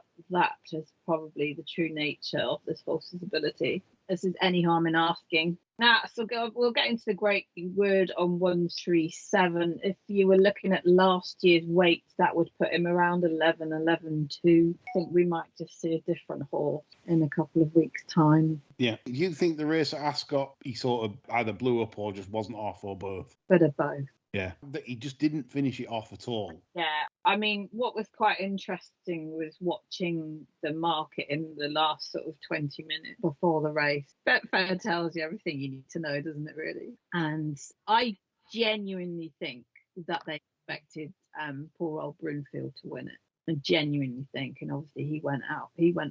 is probably the true nature of this horse's ability. This is any harm in asking. Now, so we'll get into the great word on 137. If you were looking at last year's weights, that would put him around 11, 11.2. I think we might just see a different horse in a couple of weeks' time. Yeah. Do you think the race at Ascot, he sort of either blew up or just wasn't off, or both? Bit of both. Yeah. He just didn't finish it off at all. Yeah, I mean, what was quite interesting was watching the market in the last sort of 20 minutes before the race. Betfair tells you everything you need to know, doesn't it, really? And I genuinely think that they expected poor old Broomfield to win it. I genuinely think, and obviously he went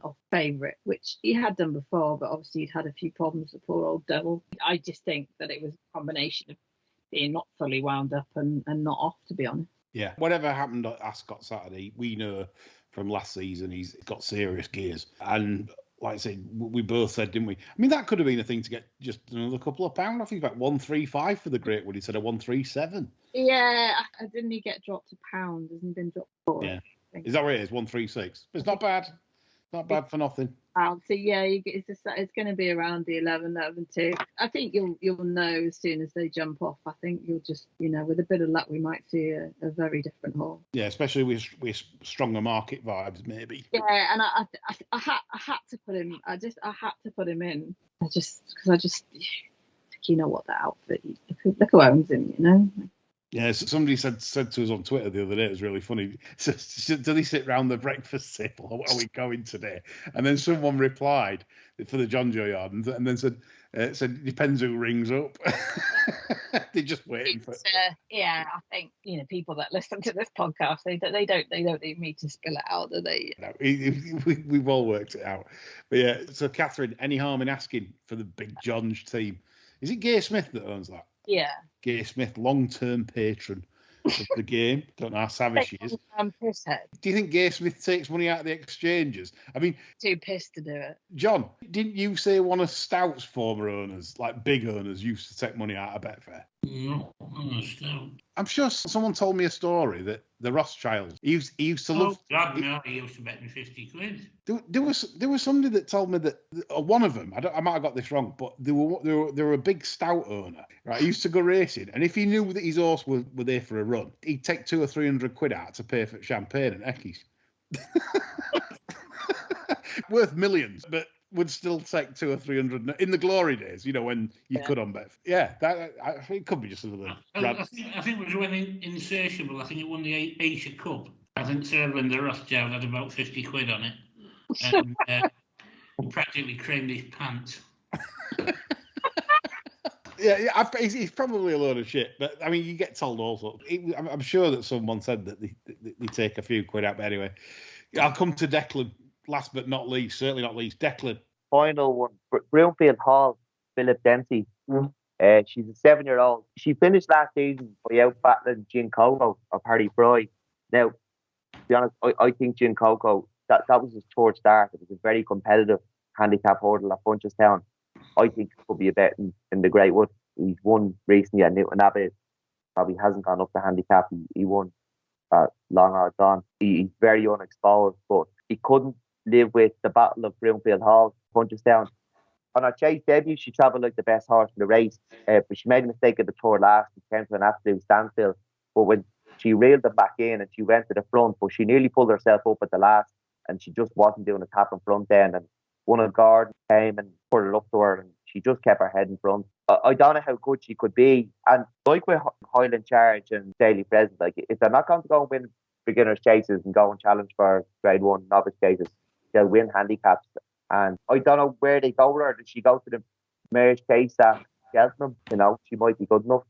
off favourite, which he had done before, but obviously he'd had a few problems with poor old Devil. I just think that it was a combination of being not fully wound up and not off, to be honest. Yeah. Whatever happened at Ascot Saturday, we know from last season he's got serious gears. And like I said, we both said, didn't we? I mean, that could have been a thing to get just another couple of pounds off. He's about 135 for the Great Wood instead of 137. Yeah, didn't he get dropped a pound? Hasn't he been dropped for? Yeah. Is that what it is? 136. It's not bad. Not bad for nothing. So yeah, it's going to be around the 11.2. I think you'll know as soon as they jump off. I think you'll just, with a bit of luck, we might see a very different horse. Yeah, especially with stronger market vibes, maybe. Yeah, and I had to put him. I had to put him in. Because what that outfit. Look who owns him. Yeah, somebody said to us on Twitter the other day, it was really funny. So, do they sit round the breakfast table, or are we going today? And then someone replied for the John Joe yard, and then said depends who rings up. They're just waiting for. Yeah, I think people that listen to this podcast, they don't need me to spill it out, do they? No, we've all worked it out. But yeah, so Cathryn, any harm in asking for the Big John's team? Is it Gay Smith that owns that? Yeah. Gay Smith, long-term patron of the game. Don't know how savage she is. Do you think Gay Smith takes money out of the exchanges? I mean, too pissed to do it. John, didn't you say one of Stout's former owners, like big owners, used to take money out of Betfair? No, Stout. I'm sure someone told me a story that the Rothschilds, he used to love. God, no, he used to bet me 50 quid. There was somebody that told me that one of them, I might have got this wrong, but they were a big Stout owner, right? He used to go racing, and if he knew that his horse were there for a run, he'd take 200 or 300 quid out to pay for champagne and Eckies. Worth millions, but would still take 200 or 300 in the glory days, when you could on bet. Yeah, I think it could be just another. I think it was when Insatiable, I think it won the Asia Cup. I think Sir Edwin de Rothschild had about 50 quid on it. And practically creamed his pants. Yeah, he's probably a load of shit, but I mean, you get told all sorts. I'm sure that someone said that they take a few quid out, but anyway, I'll come to Declan. Last but not least, certainly not least, Declan. Final one. Broomfield Hall, Philip Dempsey. She's a 7-year-old. She finished last season by out battling Gin Coco of Harry Fry. Now, to be honest, I think Gin Coco, that was his third start. It was a very competitive handicap hurdle at Punchestown. I think it could be a bet in the Great Wood. He's won recently at Newton Abbey. Probably hasn't gone up the handicap. He won long odds on. He's very unexposed, but he couldn't live with the Battle of Broomfield Hall, Punchestown. On her chase debut, she travelled like the best horse in the race, but she made a mistake at the tour last and came to an absolute standstill. But when she reeled them back in and she went to the front, but she nearly pulled herself up at the last, and she just wasn't doing a tap in front then. And one of the guards came and put it up to her, and she just kept her head in front. I don't know how good she could be. And like with Highland Charge and Daily Present, like if they're not going to go and win beginners' chases and go and challenge for Grade 1 novice chases, they'll win handicaps. And I don't know where they go with her. Did she go to the Mayor's Chase at Cheltenham? She might be good enough.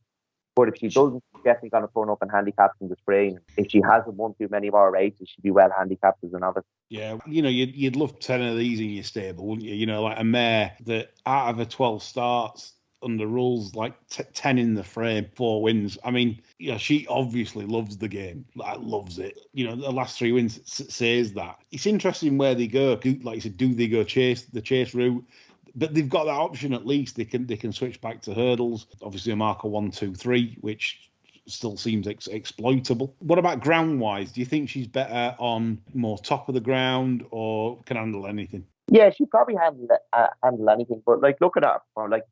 But if she doesn't, she's definitely going to turn up in handicaps in the spring. If she hasn't won too many more races, she'd be well handicapped as a novice. Yeah, you'd love 10 of these in your stable, wouldn't you? Like a mare that out of her 12 starts under rules, like 10 in the frame, 4 wins. I mean, she obviously loves the game, loves it. The last 3 wins says that. It's interesting where they go. Like you said, do they go the chase route? But they've got that option at least. They can switch back to hurdles. Obviously, a marker 1, 2, 3, which still seems exploitable. What about ground wise? Do you think she's better on more top of the ground or can handle anything? Yeah, she probably handle anything. But like looking at her, like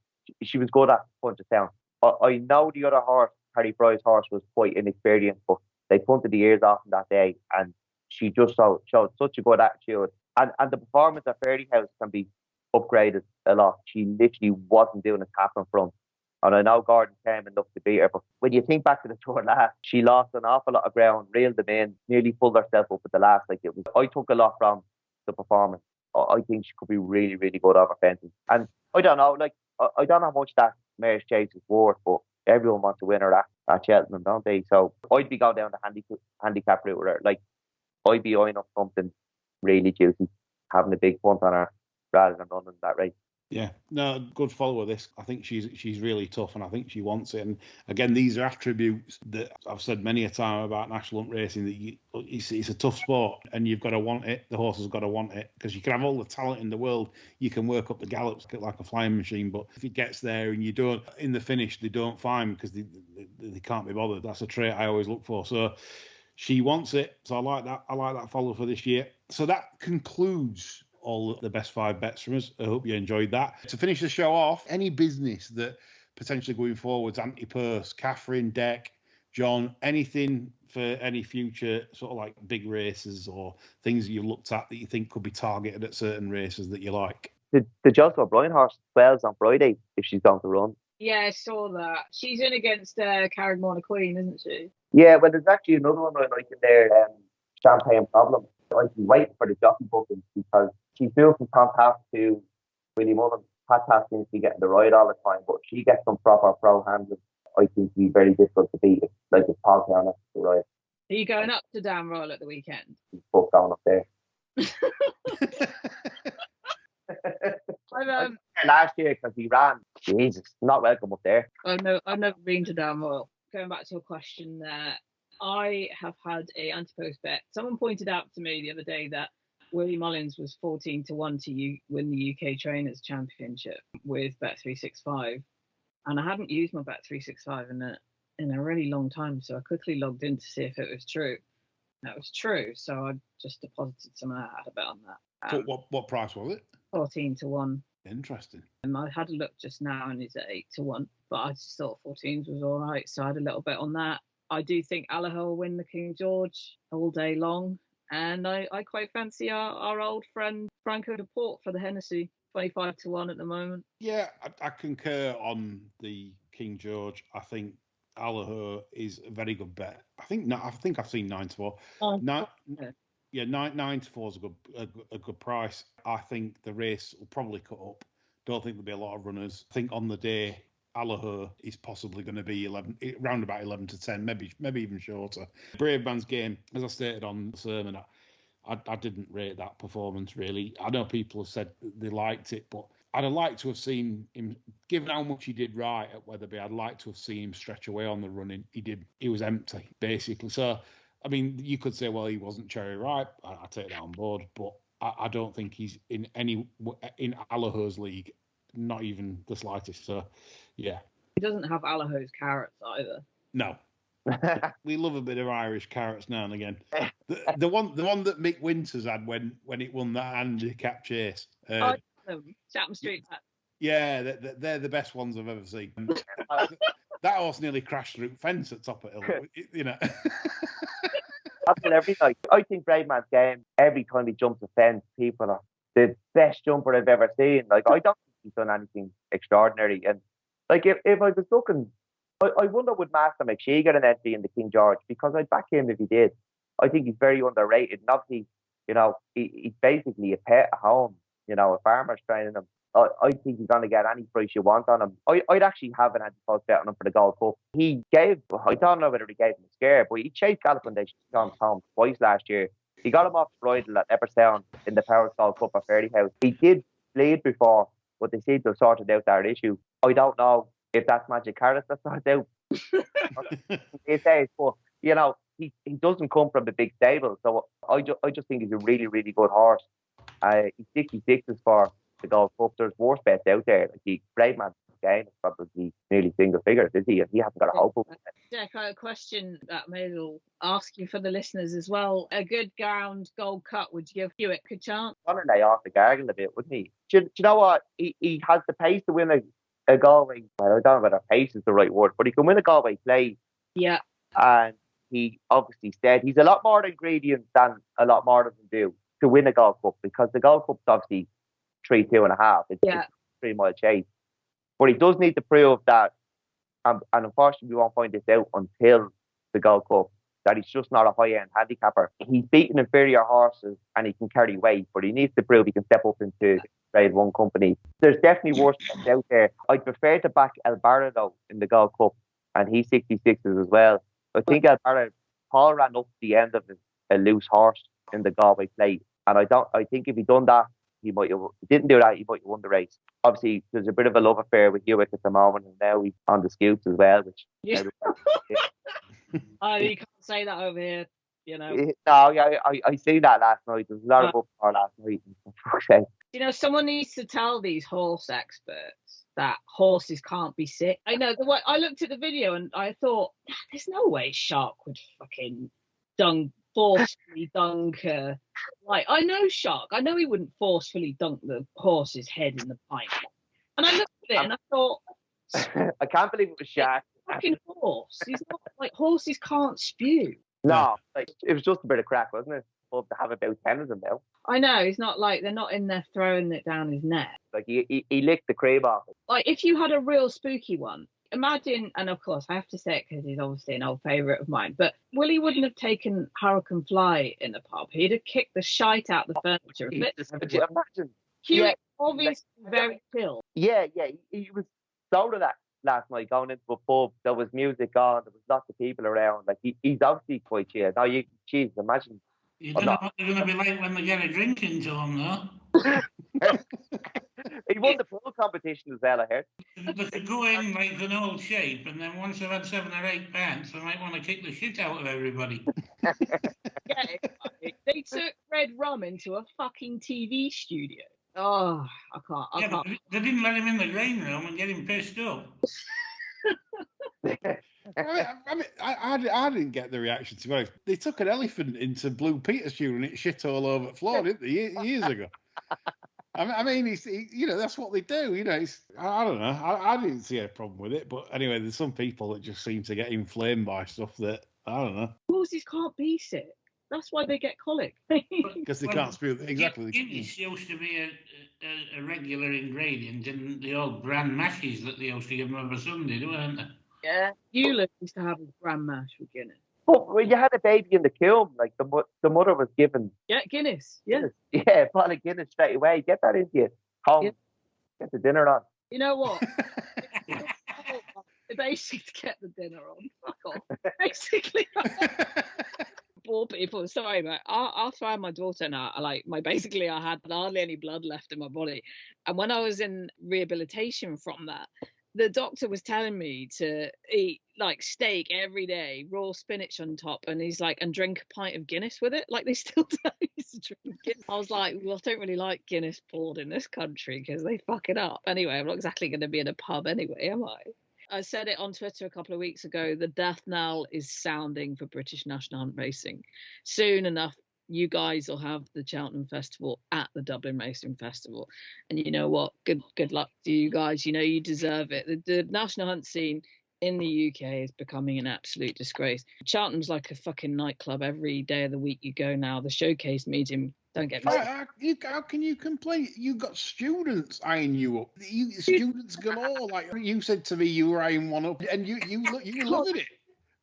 she was good at punches down. I know the other horse, Harry Fry's horse, was quite inexperienced, but they punted the ears off him that day, and she just showed such a good attitude. And the performance at Fairy House can be upgraded a lot. She literally wasn't doing a tap in front. And I know Gordon came enough to beat her, but when you think back to the tour last, she lost an awful lot of ground, reeled them in, nearly pulled herself up at the last. Like it was, I took a lot from the performance. I think she could be really, really good over fences. And I don't know, like I don't know how much that Mare's Chase is worth, but everyone wants to win her at Cheltenham, don't they? So I'd be going down the handicap route with her. Like I'd be eyeing up something really juicy, having a big punt on her rather than running that race. Yeah, no, good follower. This, I think she's really tough, and I think she wants it. And again, these are attributes that I've said many a time about national hunt racing. That it's a tough sport, and you've got to want it. The horse has got to want it, because you can have all the talent in the world, you can work up the gallops like a flying machine, but if it gets there and you don't, in the finish they don't find because they can't be bothered. That's a trait I always look for. So she wants it. So I like that. I like that follow for this year. So that concludes all the best 5 bets from us. I hope you enjoyed that. To finish the show off, any business that potentially going forwards, anti-purse, Cathryn, Deck, John, anything for any future sort of like big races or things that you looked at that you think could be targeted at certain races that you like? The Jocelyn O'Brien horse 12's on Friday if she's going to run. Yeah, I saw that. She's in against Carrickmore Queen, isn't she? Yeah, well, there's actually another one I like in there, Champagne Problem. I've been waiting for the jockey bookings because she's moved from Tom Taft to Willie Mullen. Pat Taft seems to be getting the ride all the time, but she gets some proper pro handling. I think it'd be very difficult to beat. Like if Paul Town has to ride. Are you going up to Down Royal at the weekend? He's booked down up there. Last year because he ran. Jesus, not welcome up there. I've never been to Down Royal. Going back to your question there, I have had a anti-post bet. Someone pointed out to me the other day that Willie Mullins was 14-1 to win the UK Trainers Championship with Bet365, and I hadn't used my Bet365 in a really long time, so I quickly logged in to see if it was true. That was true, so I just deposited some of that. I had a bet on that. So what price was it? 14-1. Interesting. I had a look just now and he's at 8-1, but I just thought 14s was all right, so I had a little bit on that. I do think Allaho will win the King George all day long, and I quite fancy our old friend Franco de Port for the Hennessy, 25-1 at the moment. Yeah, I concur on the King George. I think Allaho is a very good bet. I think I've seen 9-4. Yeah, 9-4 is a good price. I think the race will probably cut up. Don't think there'll be a lot of runners. I think on the day, Allaho is possibly going to be round about 11 to 10, maybe even shorter. Brave Man's Game, as I stated on the sermon, I didn't rate that performance really. I know people have said they liked it, but I'd have liked to have seen him, given how much he did right at Wetherby, I'd like to have seen him stretch away on the running. He was empty, basically. So, I mean, you could say, well, he wasn't cherry ripe. I take that on board, but I don't think he's in Allaho's league, not even the slightest. So, yeah. He doesn't have Allaho's carrots either. No. We love a bit of Irish carrots now and again. The one that Mick Winters had when it won that handicap chase. Chatham Street. Yeah, they're the best ones I've ever seen. That horse nearly crashed through fence at top of hill. You know. Every night. I think Brave Man's Game, every time he jumps a fence, people are the best jumper I've ever seen. Like, I don't think he's done anything extraordinary. And like, if I was looking, I wonder would Master McShee get an entry in the King George, because I'd back him if he did. I think he's very underrated. And obviously, you know, he's basically a pet at home. You know, a farmer's training him. I think he's going to get any price you want on him. I'd actually have an anti-post bet on him for the Gold Cup. I don't know whether he gave him a scare, but he chased Gallopin Tom twice last year. He got him off the bridle at Epperstown in the Power Gold Cup at Fairly House. He did bleed before, but they seem to have sorted out that issue. I don't know if that's Magic Carrots that sorted out. It says, but, you know, he doesn't come from a big stable, so I just think he's a really, really good horse. He's 66 for the Gold Cup. There's worse bets out there, like the Brave Man's gain is probably nearly single figures, is he? And he hasn't got a hope of it. Jack, I have a question that maybe will ask you for the listeners as well. A good ground Gold Cup, would you give Hewitt a chance? He's going to lay off the gargle a bit, wouldn't he? Do you know what? He has the pace to win a Galway. Well, I don't know whether pace is the right word, but he can win a Galway play. Yeah. And he obviously said he's a lot more ingredient than a lot more of them do to win a Gold Cup, because the Gold Cup's obviously 3-2.5. It's a 3 mile chase. But he does need to prove that, and unfortunately we won't find this out until the Gold Cup, that he's just not a high-end handicapper. He's beaten inferior horses and he can carry weight, but he needs to prove he can step up into Grade 1 company. There's definitely worse ones out there. I'd prefer to back El Barra though in the Gold Cup, and he's 66s as well. I think El Barra, Paul ran up the end of a loose horse in the Galway plate, and I think if he'd done that, he didn't do that, he might have won the race. Obviously, there's a bit of a love affair with Hewitt at the moment, and now he's on the scoops as well, which... Yeah. Oh, you can't say that over here, you know. No, yeah, I seen that last night. There was a lot of uproar last night. You know, someone needs to tell these horse experts that horses can't be sick. I know, I looked at the video and I thought, there's no way Shark would fucking forcefully dunk like, I know Shark. I know he wouldn't forcefully dunk the horse's head in the pint. And I looked at it and I thought... I can't believe it was Shark. Fucking horse. He's not like, horses can't spew. No, like, it was just a bit of crack, wasn't it? But to have about 10 of them now. I know, he's not like, they're not in there throwing it down his neck. Like, he licked the cream off it. Like, if you had a real spooky one, imagine, and of course, I have to say it because he's obviously an old favourite of mine, but Willie wouldn't have taken Hurricane Fly in the pub. He'd have kicked the shite out the furniture. Could you imagine? Hewitt, obviously very chill. Yeah, he was so of that last night, going into a pub, there was music on, there was lots of people around. Like, he's obviously quite chill. Now, geez, imagine. You don't know what they're going to be like when they get a drink into them, though. He won the pool competition as well, I heard. They could go in like an old shape, and then once they've had 7 or 8 pints, they might want to kick the shit out of everybody. Yeah, they took red rum into a fucking TV studio. Oh, I can't. But they didn't let him in the green room and get him pissed up. I didn't get the reaction, to be honest. They took an elephant into Blue Peter's tune and it shit all over the floor, didn't they, years ago? I mean, that's what they do. You know, I don't know. I didn't see a problem with it, but anyway, there's some people that just seem to get inflamed by stuff that I don't know. Horses can't be sick. That's why they get colic. Because they can't spew. Exactly. Guinness used to be a regular ingredient in the old bran mashes that they used to give them over Sunday, weren't they? Yeah. Euler used to have a bran mash with Guinness. But when you had a baby in the kiln, like the mother was given... Yeah, Guinness. Yeah. Yeah, a bottle of Guinness straight away. Get that into you. Home. Yeah. Get the dinner on. You know what? Basically, to get the dinner on. Fuck off. Basically. Poor people. Sorry, but I'll throw my daughter now. I had hardly any blood left in my body. And when I was in rehabilitation from that, the doctor was telling me to eat like steak every day, raw spinach on top, and he's like, and drink a pint of Guinness with it. Like, they still tell you to drink it. I was like, well, I don't really like Guinness poured in this country because they fuck it up. Anyway, I'm not exactly going to be in a pub anyway, am I? I said it on Twitter a couple of weeks ago. The death knell is sounding for British National Hunt Racing. Soon enough, you guys will have the Cheltenham Festival at the Dublin Racing Festival. And you know what? Good luck to you guys. You know, you deserve it. The national hunt scene in the UK is becoming an absolute disgrace. Cheltenham's like a fucking nightclub. Every day of the week you go now. The showcase meeting. Don't get me started. How can you complain? You got students eyeing you up. Students galore. Like you said to me, you were eyeing one up, and you loving it.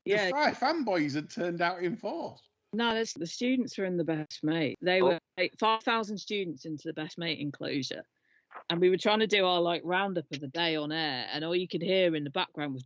Yeah, the 5 fanboys had turned out in force. No, the students were in the best mate. They were 5,000 students into the best mate enclosure, and we were trying to do our like roundup of the day on air, and all you could hear in the background was.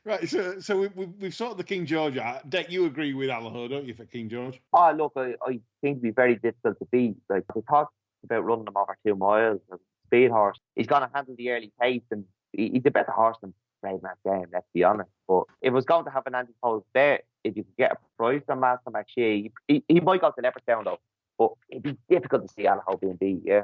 Right, so we've sorted the King George out. Dick, you agree with Allaho, don't you, for King George? Oh, look, I think it'd be very difficult to beat. Like, we talked about running him over 2 miles. And speed horse. He's going to handle the early pace, and he's a better horse than Brave Man's Game, let's be honest. But if it was going to have an anti-pose there, if you could get a price on Master McShea, he might go to Leopardstown, though. But it'd be difficult to see Allaho being beat, yeah.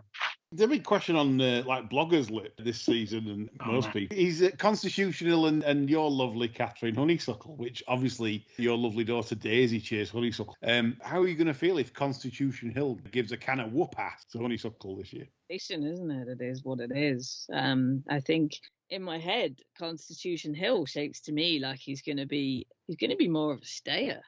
The big question on like bloggers' lip this season, and most people, is Constitution Hill and your lovely Cathryn Honeysuckle, which obviously your lovely daughter Daisy cheers Honeysuckle. How are you going to feel if Constitution Hill gives a kind of whoop ass to Honeysuckle this year? Isn't it? It is what it is. I think in my head, Constitution Hill shapes to me like he's going to be more of a stayer.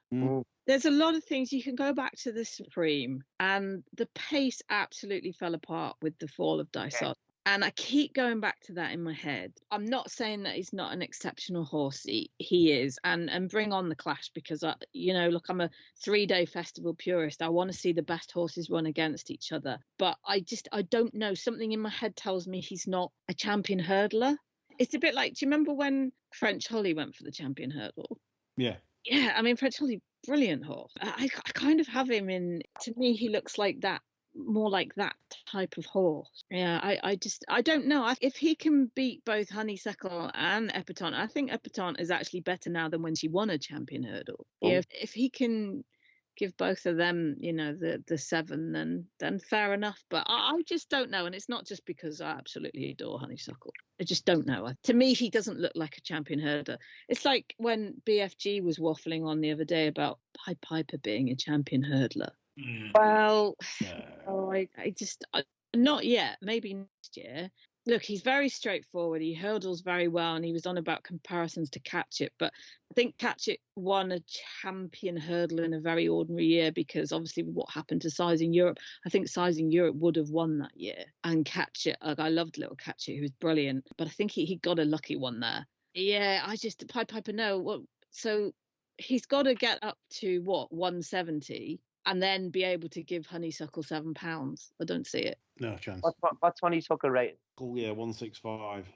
There's a lot of things. You can go back to the Supreme, and the pace absolutely fell apart with the fall of Dysart. And I keep going back to that in my head. I'm not saying that he's not an exceptional horse. He is. And bring on the clash, because, look, I'm a 3-day festival purist. I want to see the best horses run against each other. But I don't know. Something in my head tells me he's not a champion hurdler. It's a bit like, do you remember when French Holly went for the champion hurdle? Yeah. Yeah, I mean, French Holly, brilliant horse. I kind of have him in, to me, he looks like that, more like that type of horse. Yeah, I don't know. If he can beat both Honeysuckle and Epatante, I think Epatante is actually better now than when she won a champion hurdle. Yeah, if he can give both of them, the 7, then fair enough. But I just don't know. And it's not just because I absolutely adore Honeysuckle. I just don't know. To me, he doesn't look like a champion herder. It's like when BFG was waffling on the other day about Pied Piper being a champion hurdler. Well, not yet. Maybe next year. Look, he's very straightforward. He hurdles very well, and he was on about comparisons to Catchit. But I think Catchit won a champion hurdler in a very ordinary year, because obviously what happened to Sizing Europe, I think Sizing Europe would have won that year. And Catchit, I loved little Catchit, who was brilliant. But I think he got a lucky one there. Yeah, Pied Piper, no. Well, so he's got to get up to 170. And then be able to give Honeysuckle £7. I don't see it. No chance. What's Honeysuckle rated? Oh, yeah, 165.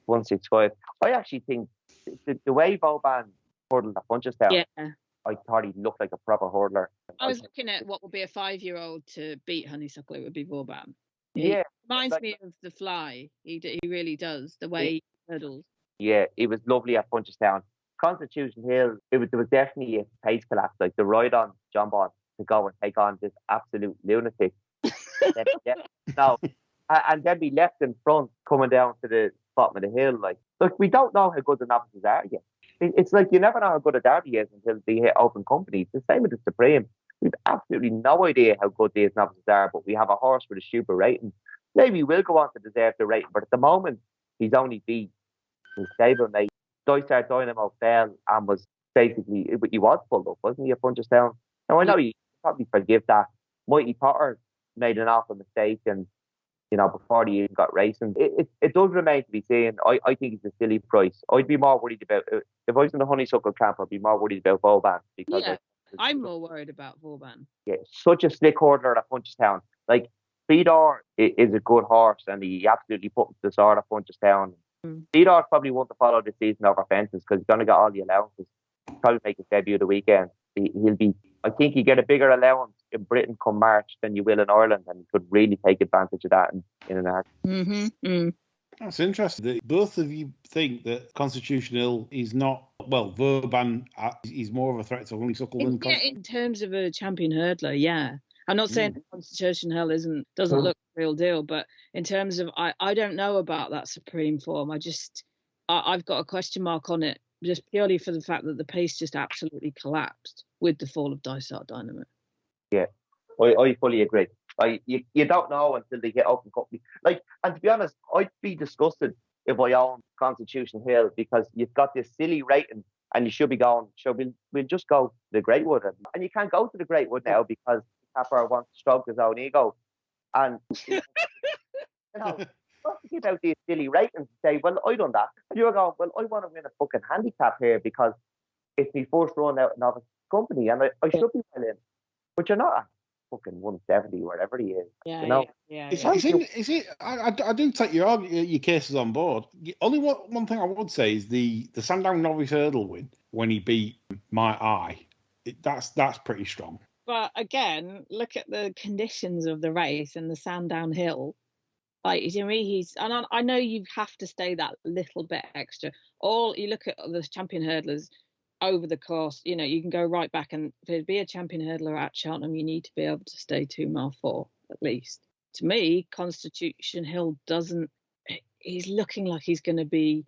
165. I actually think the way Vauban hurdled at Punchestown, yeah. I thought he looked like a proper hurdler. I was looking at what would be a 5-year-old to beat Honeysuckle. It would be Vauban. Yeah. Reminds me of the Fly. He really does, the way he hurdles. Yeah, it was lovely at Punchestown. Constitution Hill, there was definitely a pace collapse. Like the ride on John Bond to go and take on this absolute lunatic. And then be left in front coming down to the bottom of the hill. Look, we don't know how good the novices are yet. It's like you never know how good a Derby is until they hit open company. It's the same with the Supreme. We've absolutely no idea how good these novices are, but we have a horse with a super rating. Maybe we'll go on to deserve the rating, but at the moment, he's only beat his stablemate. Dysart Dynamo fell and was basically, he was pulled up, wasn't he, at Punchestown? Now, I know you probably forgive that. Mighty Potter made an awful mistake, and before he even got racing, it does remain to be seen. I think it's a silly price. I'd be more worried about, if I was in the Honeysuckle camp, I'd be more worried about Vauban, because I'm more worried about Vauban. Yeah, such a slick hurdler at Punchestown. Like, Fedor is a good horse, and he absolutely put him to the sword at Punchestown. Fedor probably won't follow this season over fences, because he's going to get all the allowances. Probably make his debut of the weekend. I think you get a bigger allowance in Britain come March than you will in Ireland, and you could really take advantage of that in an arc. That's interesting. Both of you think that Constitution Hill is not, Vauban is more of a threat to Honeysuckle than Constitution. In terms of a champion hurdler, yeah. I'm not saying that Constitution Hill doesn't look the real deal, but in terms of, I don't know about that Supreme form. I've got a question mark on it, just purely for the fact that the pace just absolutely collapsed with the fall of Dysart Dynamo. Yeah, I fully agree. You don't know until they get open company. And to be honest, I'd be disgusted if I owned Constitution Hill, because you've got this silly rating and you should be going, sure, we'll just go to the Greatwood. And you can't go to the Greatwood now because Capper wants to stroke his own ego. And not to give out these silly ratings and say, well, I done that. And you're going, well, I want to win a fucking handicap here because it's my first run out in novice company, and I should be well in. But you're not at fucking 170, wherever he is. Is it? I do take your cases on board. Only one thing I would say is the Sandown Novice Hurdle win when he beat My Eye. That's pretty strong. But again, look at the conditions of the race and the Sandown Hill. And I know you have to stay that little bit extra. You look at the champion hurdlers over the course, you can go right back, and to be a champion hurdler at Cheltenham, you need to be able to stay 2 mile 4 at least. to me, Constitution Hill doesn't. He's looking like he's going to be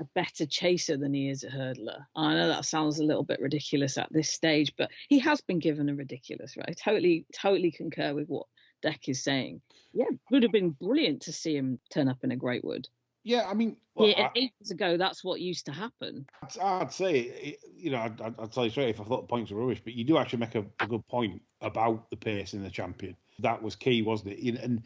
a better chaser than he is a hurdler. I know that sounds a little bit ridiculous at this stage, but he has been given a ridiculous, right? Totally concur with what Deck is saying. Yeah, it would have been brilliant to see him turn up in a Great Wood. Yeah, I mean, ages ago, that's what used to happen. I'd say, I'd tell you straight if I thought the points were rubbish, but you do actually make a good point about the pace in the champion. That was key, wasn't it? And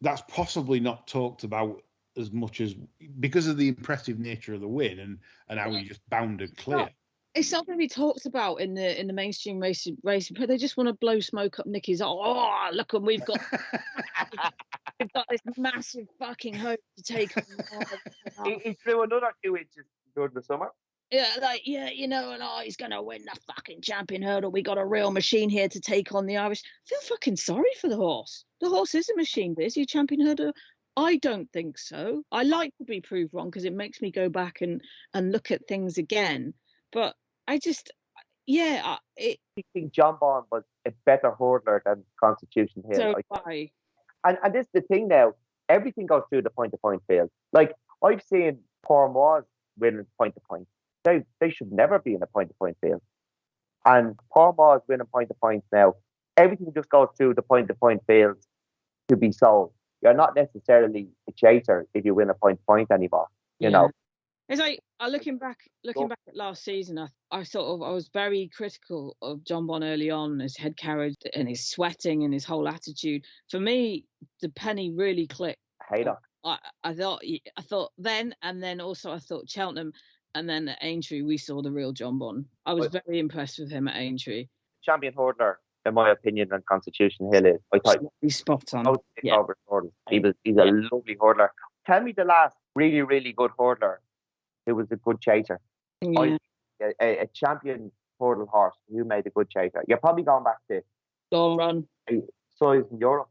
that's possibly not talked about as much as because of the impressive nature of the win and how he just bounded clear. It's not going to be talked about in the mainstream racing, but they just want to blow smoke up Nicky's. Oh, look, and we've got this massive fucking hope to take on. He threw another 2 inches during the summer. He's going to win the fucking champion hurdle. We got a real machine here to take on the Irish. I feel fucking sorry for the horse. The horse is a machine, but is he a champion hurdle? I don't think so. I like to be proved wrong because it makes me go back and look at things again. But I just, I think John Bond was a better hurdler than Constitution Hill. So why? And this is the thing now. Everything goes through the point-to-point field. Like, I've seen Pormois winning point-to-point. They should never be in a point-to-point field. And Pormois winning point-to-points now. Everything just goes through the point-to-point field to be sold. You're not necessarily a chaser if you win a point-to-point anymore. You know. It's like looking back at last season, I was very critical of John Bond early on, his head carriage and his sweating and his whole attitude. For me, the penny really clicked. Haydock. I thought then, and then also I thought Cheltenham, and then at Aintree we saw the real John Bond. I was very impressed with him at Aintree. Champion hurdler, in my opinion, on Constitution Hill is. I thought he's spot on. He's a lovely hurdler. Tell me the last really, really good hurdler who was a good chaser. Yeah. A champion hurdle horse who made a good chaser. You're probably going back to Long Run. Size in Europe.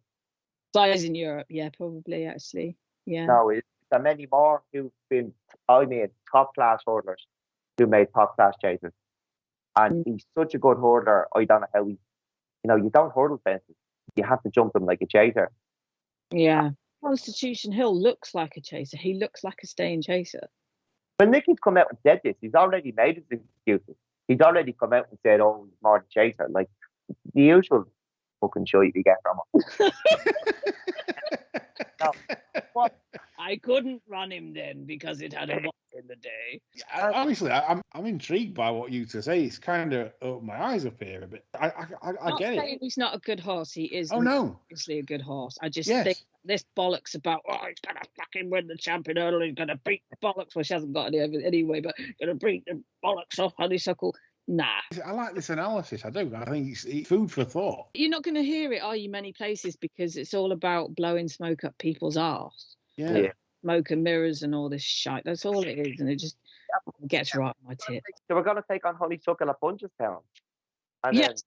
Size in Europe, yeah, probably actually. Yeah. No, there many more who've been, top class hurdlers who made top class chasers. And he's such a good hurdler. I don't know how you don't hurdle fences. You have to jump them like a chaser. Yeah. Constitution Hill looks like a chaser. He looks like a staying chaser. When Nicky's come out and said this, he's already made his excuses. He's already come out and said, oh, he's more the chaser. Like the usual fucking shit you get from him. No, I couldn't run him then because it had a watch in the day. Honestly, I'm intrigued by what you to say. It's kind of opened my eyes up here a bit. I get it. He's not a good horse. He is. Oh no, obviously a good horse. I just think this bollocks about he's gonna fucking win the champion hurdle. He's gonna beat the bollocks. Well, she hasn't got any of it anyway, but gonna beat the bollocks off Honeysuckle. Nah. I like this analysis. I do. I think it's food for thought. You're not going to hear it, are you, many places, because it's all about blowing smoke up people's arse. Yeah. Smoke and mirrors and all this shite. That's all it is, and it just gets right on my tip. So we're going to take on Honeysuckle at Punchestown. And yes.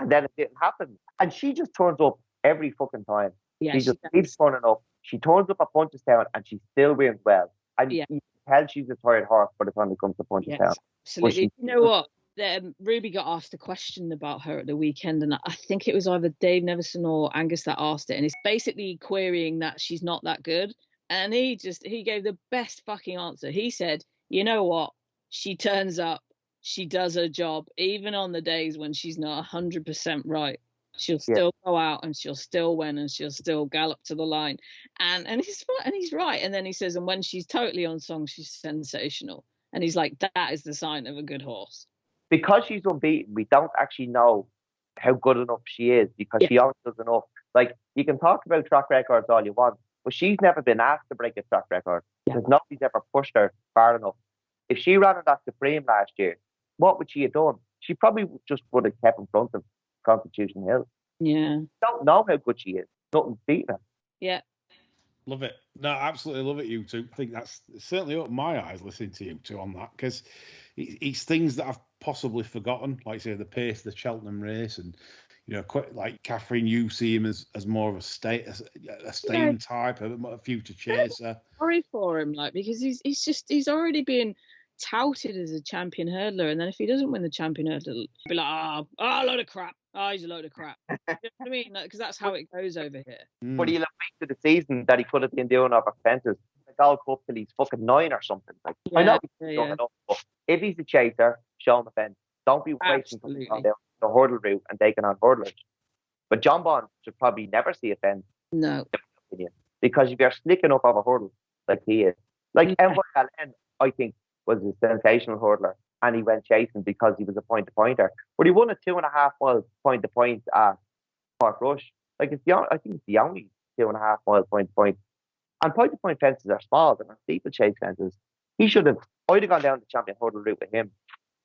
And then it didn't happen. And she just turns up every fucking time. Yeah, she just keeps turning up. She turns up at Punchestown and she still wins well. And you can tell she's a tired horse by the time it comes to Punchestown. Yes, absolutely. You know what? Ruby got asked a question about her at the weekend, and I think it was either Dave Nevison or Angus that asked it, and it's basically querying that she's not that good. And he gave the best fucking answer. He said, you know what? She turns up, she does her job, even on the days when she's not 100% right. She'll still go out and she'll still win and she'll still gallop to the line. And he's right. And then he says, and when she's totally on song, she's sensational. And he's like, that is the sign of a good horse. Because she's unbeaten, we don't actually know how good enough she is because she always does enough. Like, you can talk about track records all you want, but she's never been asked to break a track record because nobody's ever pushed her far enough. If she ran on that Supreme last year, what would she have done? She probably just would have kept in front of Constitution Hill. Yeah. Don't know how good she is. Nothing's beaten her. Yeah. Love it. No, absolutely love it, you two. I think that's certainly opened my eyes listening to you two on that, because it's things that I've possibly forgotten, like say the pace of the Cheltenham race, and quite like Cathryn, you see him as more of a staying type, a future chaser. Sorry for him, because he's already been touted as a champion hurdler, and then if he doesn't win the champion hurdler, he'll be like, oh, load of crap. Oh, he's a load of crap. You know what I mean? Because that's how it goes over here. But he'll have weeks of the season that he could have been doing over fences. The Gold Cup till he's fucking 9 or something. Like, I know he's young enough, but if he's a chaser, show him a fence. Don't be wasting time on the hurdle route and taking on hurdlers. But John Bond should probably never see a fence. No. In my opinion. Because if you're slicking up over hurdles like he is, like Envoy Allen, I think, was a sensational hurdler, and he went chasing because he was a point-to-pointer. But he won a 2.5 mile point-to-point at Park Rush. Like I think it's the only 2.5 mile point-to-point. And point-to-point fences are small, they're not steeplechase fences. He should have. I'd have gone down the champion hurdle route with him.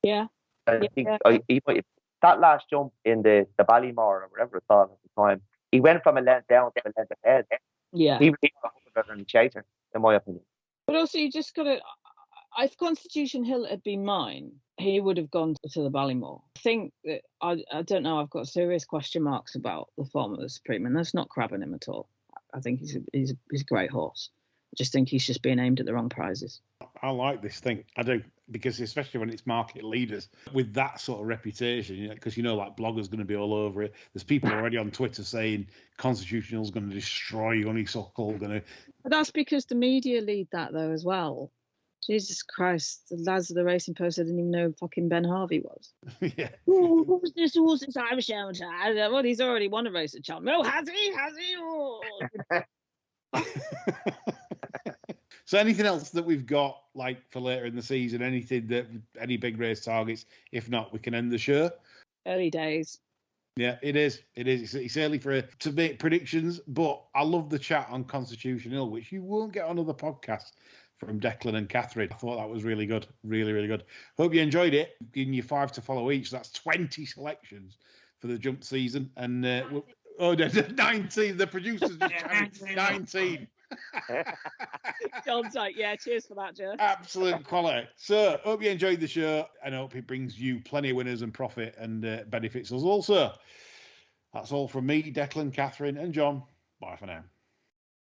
Yeah. I think that last jump in the Ballymore or whatever it's called at the time, he went from a length down to a length ahead. Yeah. He was better than the chaser, in my opinion. But also, you just got to. If Constitution Hill had been mine, he would have gone to the Ballymore. I think that I don't know. I've got serious question marks about the form of the Supreme, and that's not crabbing him at all. I think he's a great horse. I just think he's just being aimed at the wrong prizes. I like this thing. I do, because especially when it's market leaders with that sort of reputation, because like bloggers going to be all over it. There's people already on Twitter saying Constitutional's going to destroy Honeysuckle. But that's because the media lead that though as well. Jesus Christ, the lads of the Racing Post didn't even know who fucking Ben Harvey was. Yeah. Oh, what was this horse since I was shown? Well, he's already won a race at Cheltenham. Oh, has he? Has he? Oh. So anything else that we've got for later in the season? Any big race targets? If not, we can end the show. Early days. Yeah, it is. It's early to make predictions, but I love the chat on Constitution Hill, which you won't get on other podcasts from Declan and Cathryn. I thought that was really good. Really, really good. Hope you enjoyed it. Giving you 5 to follow each. That's 20 selections for the jump season. And 19. The producers just 19. John's like, yeah, cheers for that, Joe. Absolute quality. So, hope you enjoyed the show, and hope it brings you plenty of winners and profit and benefits us also. That's all from me, Declan, Cathryn, and John. Bye for now.